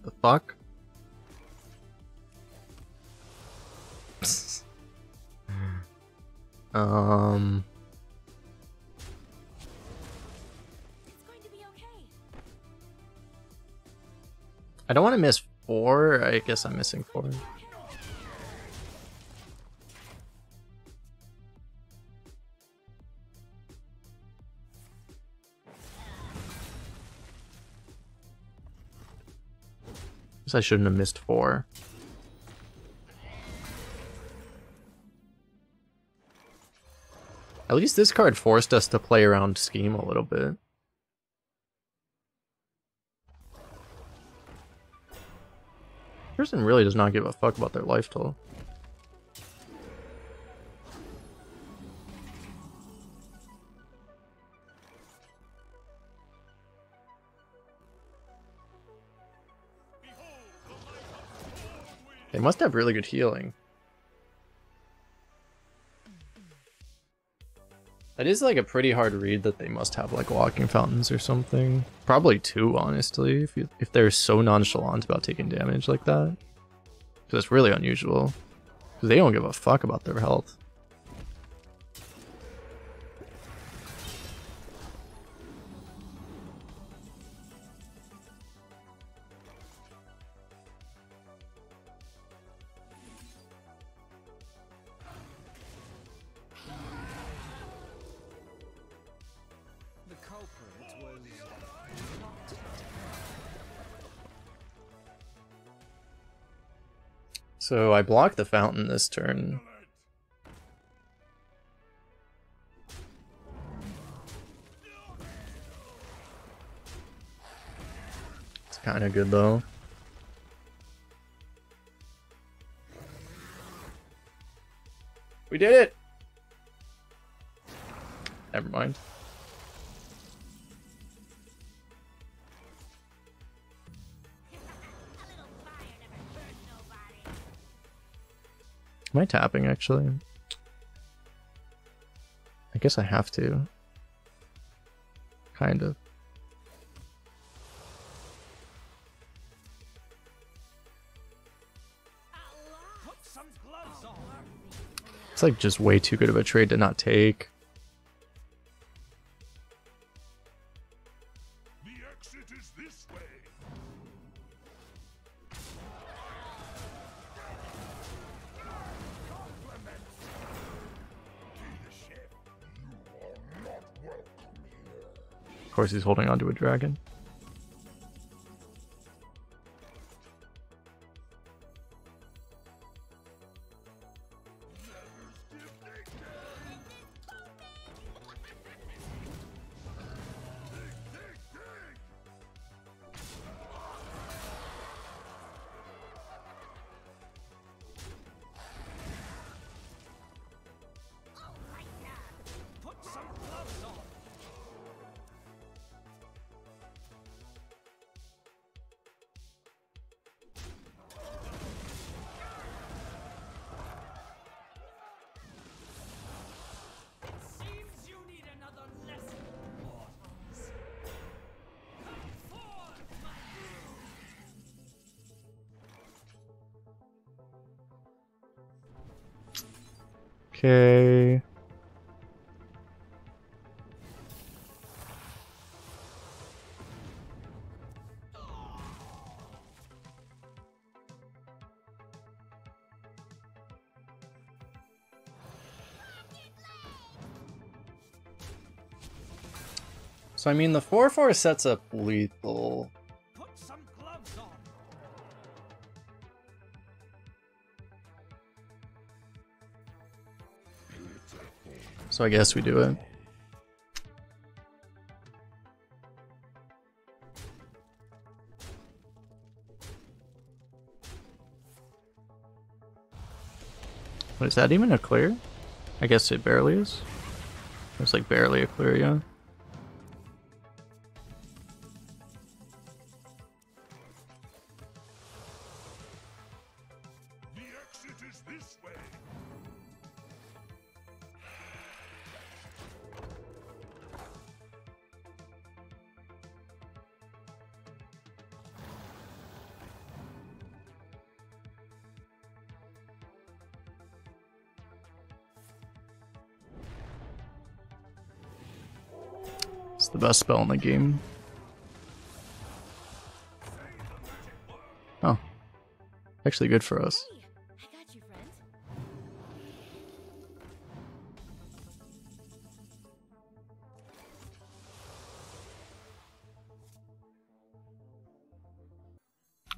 The fuck? It's going to be okay. I don't want to miss 4. I guess I'm missing 4. Guess I shouldn't have missed 4. At least this card forced us to play around scheme a little bit. Person really does not give a fuck about their life total. They must have really good healing. That is like a pretty hard read that they must have like walking fountains or something. Probably 2, honestly, if they're so nonchalant about taking damage like that. Because it's really unusual. Because they don't give a fuck about their health. So I blocked the fountain this turn. It's kind of good though. We did it! Never mind. Am I tapping, actually? I guess I have to. Kind of. It's like just way too good of a trade to not take. The exit is this way. Of course he's holding on to a dragon. Okay. So I mean the 4/4 sets up lethal. Put some gloves on. So I guess we do it. What is that even a clear? I guess it barely is. It's like barely a clear, yeah. The exit is this way. It's the best spell in the game. Say the magic word. Actually good for us. Hey, I got you, friend.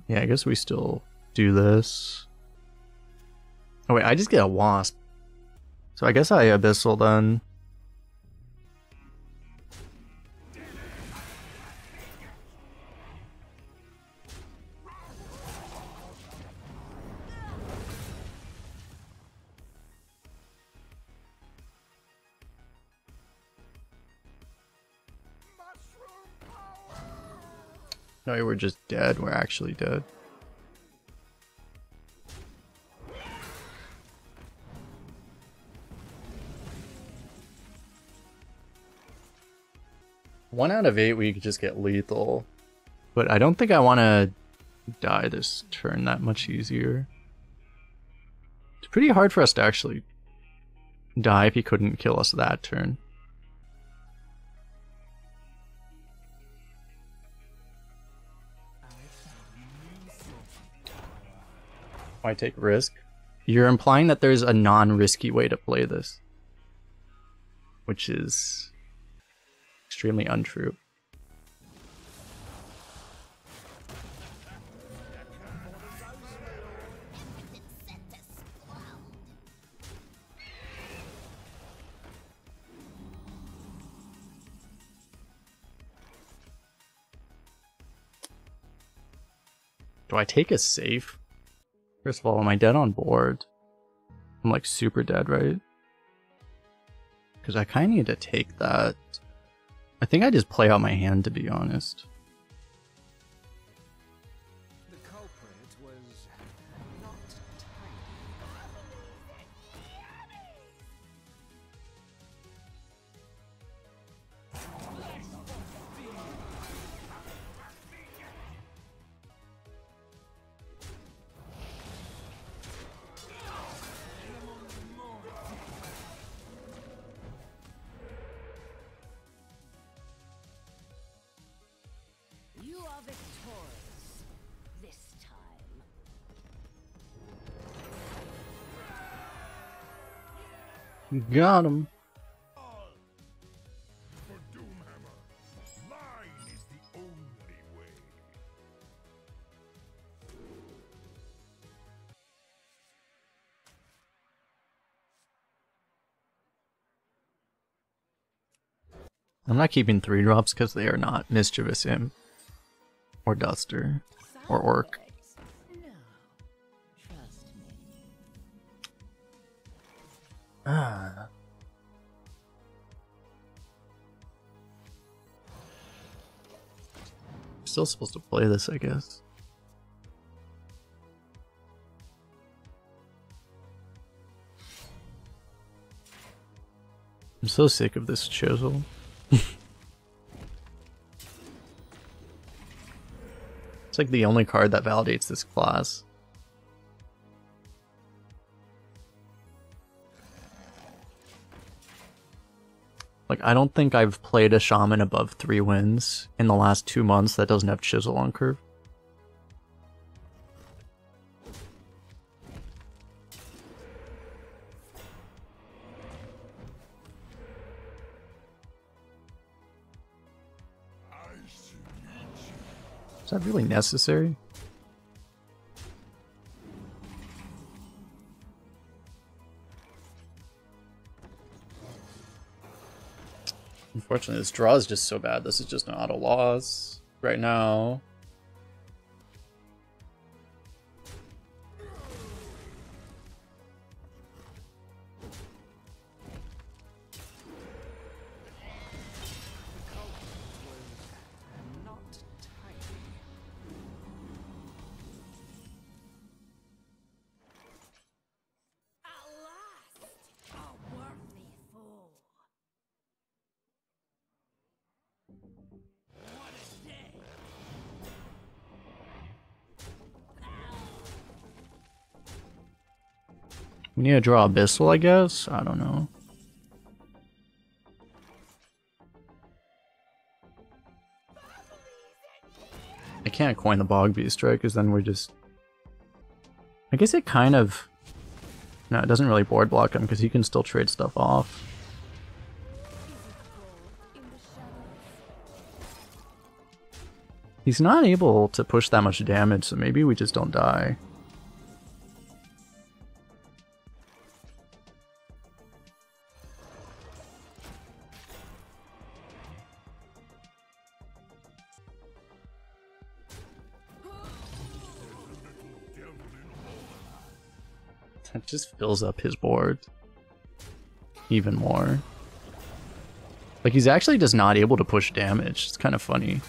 Yeah, I guess we still do this. Oh wait, I just get a wasp. So I guess I abyssal then. No, we're just dead. We're actually dead. One out of 8 we could just get lethal. But I don't think I want to die this turn that much easier. It's pretty hard for us to actually die if he couldn't kill us that turn. Why take risk? You're implying that there's a non-risky way to play this, which is extremely untrue. Do I take a safe? First of all, am I dead on board? I'm like super dead, right? Because I kind of need to take that. I think I just play out my hand, to be honest. The culprit was not tiny. You are victorious this time. Got him. For Doomhammer, mine is the only way. I'm not keeping 3-drops because they are not Mischievous Imp, or Duster, or Orc. No, trust me. Ah. Still supposed to play this, I guess. I'm so sick of this chisel. It's like the only card that validates this class. Like, I don't think I've played a shaman above 3 wins in the last 2 months that doesn't have chisel on curve. Is that really necessary? Unfortunately, this draw is just so bad. This is just an auto loss right now. Not tiny. At last, a worthy fool. What a day! We need to draw Abyssal, I guess? I don't know. I can't coin the Bog Beast, right? Because then we're just I guess it kind of... No, it doesn't really board block him because he can still trade stuff off. He's not able to push that much damage, so maybe we just don't die. That just fills up his board even more. Like, he's actually just not able to push damage. It's kind of funny.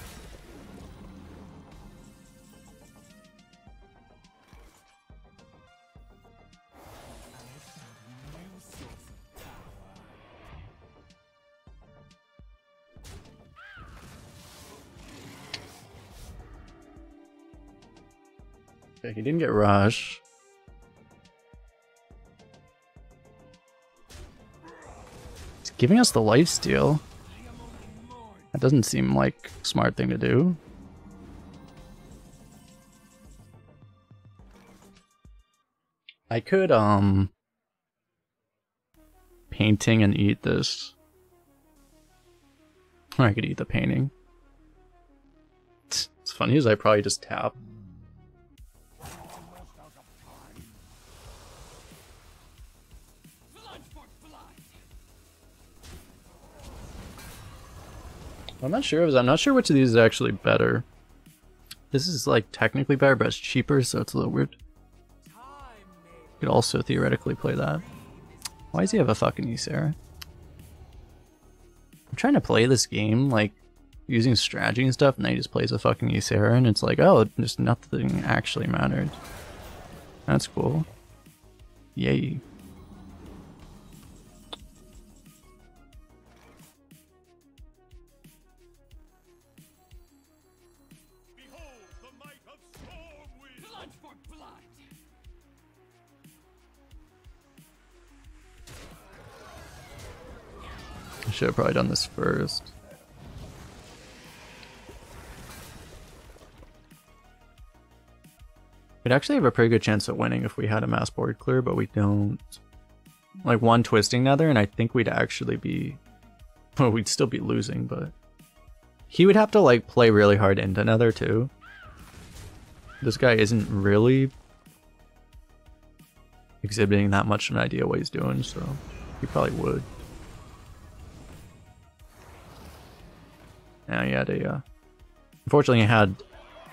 Okay, he didn't get rush. He's giving us the lifesteal. That doesn't seem like a smart thing to do. I could, painting and eat this. Or I could eat the painting. It's funny as I probably just tap. I'm not sure which of these is actually better. This is like technically better, but it's cheaper, so it's a little weird. You could also theoretically play that. Why does he have a fucking Ysera? I'm trying to play this game like using strategy and stuff, and then he just plays a fucking Ysera, and it's like, oh, just nothing actually mattered. That's cool. Yay. I should have probably done this first. We'd actually have a pretty good chance at winning if we had a mass board clear, but we don't. Like one twisting nether, and I think we'd actually be... Well, we'd still be losing, but... He would have to like play really hard into nether too. This guy isn't really exhibiting that much of an idea what he's doing, so he probably would. Now he had a, unfortunately he had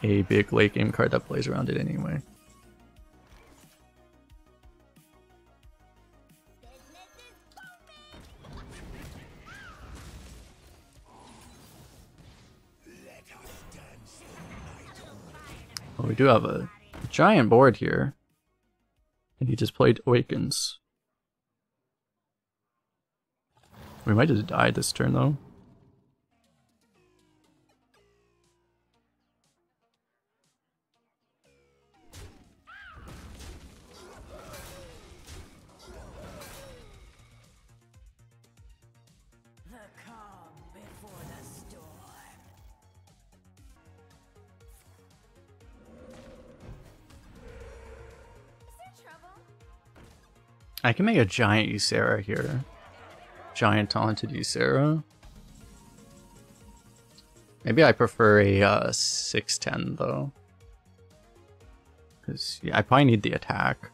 a big late game card that plays around it anyway. Well, we do have a giant board here. And he just played Awakens. We might just die this turn though. I can make a giant Ysera here. Giant talented Ysera. Maybe I prefer a 6'10" though. Because yeah, I probably need the attack.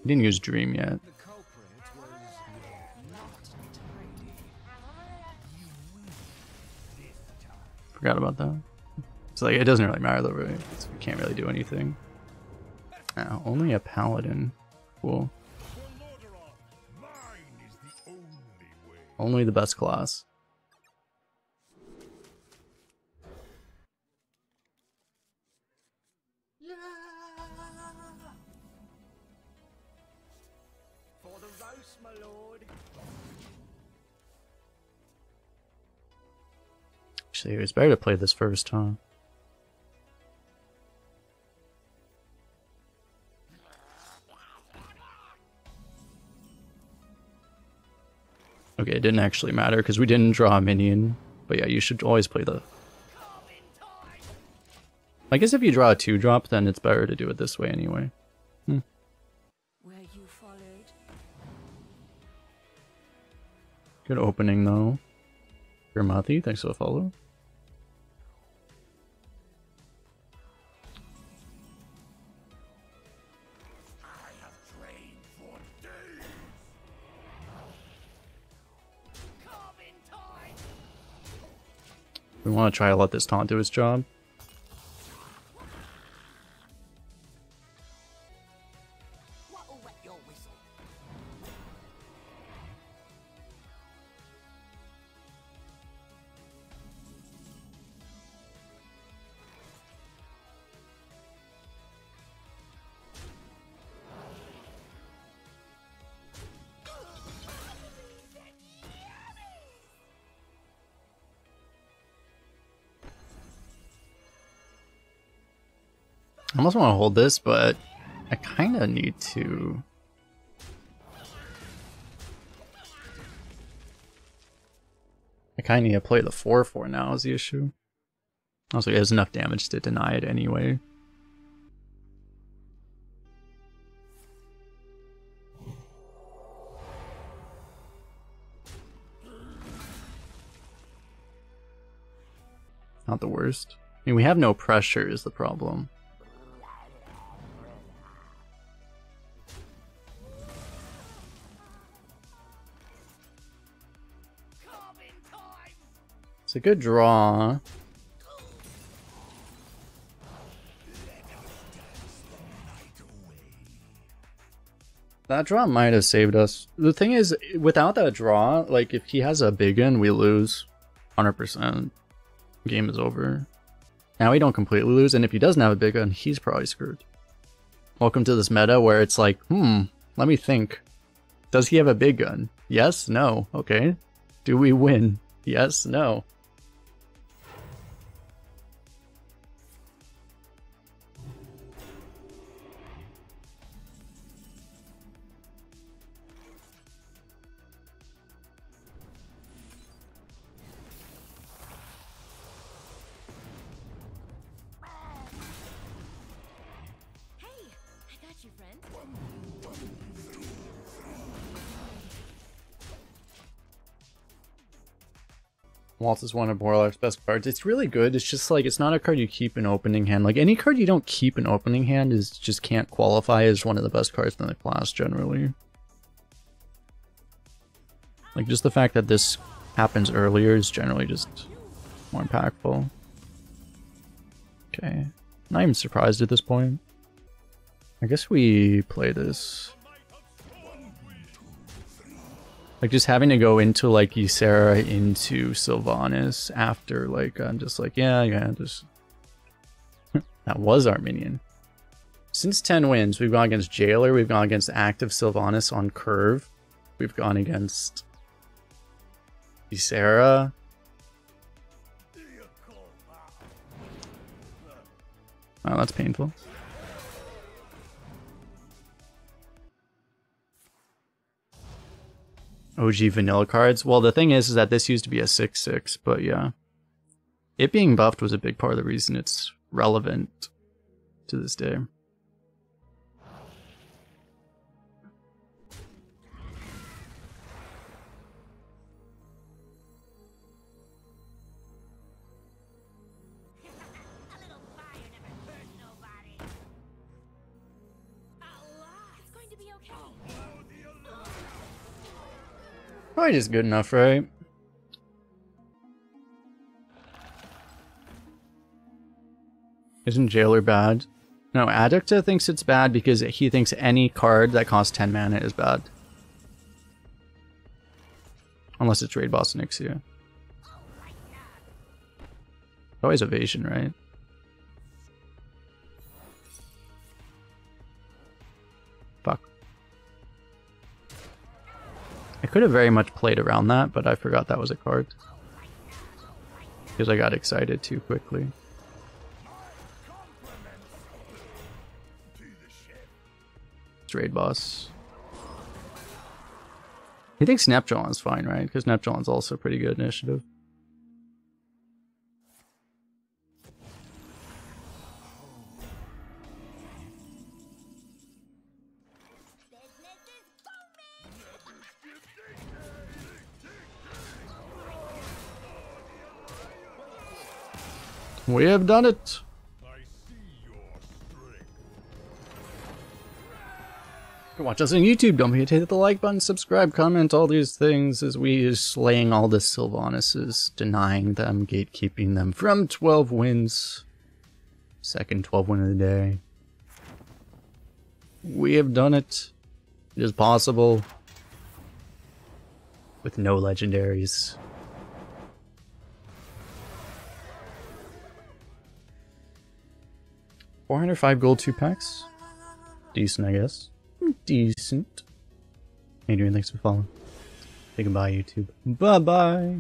He didn't use Dream yet. Forgot about that. So like, it doesn't really matter though, really. We can't really do anything. Only a paladin. Cool. Only the best class. For the roast, my lord. Actually, it was better to play this first, huh? Okay, it didn't actually matter because we didn't draw a minion. But yeah, you should always play the... I guess if you draw a 2-drop, then it's better to do it this way anyway. Where you followed. Good opening though. Grimati, thanks for the follow. We want to try to let this taunt do its job. What'll wet your whistle? I almost want to hold this, but I kind of need to... I kind of need to play the 4/4 now is the issue. Also, it has enough damage to deny it anyway. Not the worst. I mean, we have no pressure is the problem. It's a good draw. That draw might have saved us. The thing is, without that draw, like if he has a big gun, we lose 100%. Game is over. Now we don't completely lose, and if he doesn't have a big gun, he's probably screwed. Welcome to this meta where it's like, let me think. Does he have a big gun? Yes? No? Okay. Do we win? Yes? No? Waltz is one of Warlock's best cards. It's really good. It's just like, it's not a card you keep in opening hand. Like any card you don't keep in opening hand is just can't qualify as one of the best cards in the class generally. Like just the fact that this happens earlier is generally just more impactful. Okay. Not even surprised at this point. I guess we play this. Like just having to go into like Ysera into Sylvanas after like I'm just like yeah just that was our minion. Since 10 wins we've gone against Jailer, we've gone against active Sylvanas on curve, we've gone against Ysera. Oh, that's painful. OG vanilla cards. Well, the thing is that this used to be a 6/6, but yeah. It being buffed was a big part of the reason it's relevant to this day. Probably just good enough, right? Isn't Jailer bad? No, Adducta thinks it's bad because he thinks any card that costs 10 mana is bad. Unless it's Raid Boss Nixia. Always evasion, right? Fuck. I could have very much played around that, but I forgot that was a card. Because I got excited too quickly. It's raid boss. You think Snapjaw's fine, right? Because Snapjaw's also pretty good initiative. We have done it! I see your strength. Watch us on YouTube. Don't forget to hit the like button, subscribe, comment, all these things as we is slaying all the Sylvanas, denying them, gatekeeping them from 12 wins. Second 12 win of the day. We have done it. It is possible. With no legendaries. $405 gold 2 packs. Decent, I guess. Decent. Adrian, thanks for following. Say goodbye, YouTube. Bye-bye.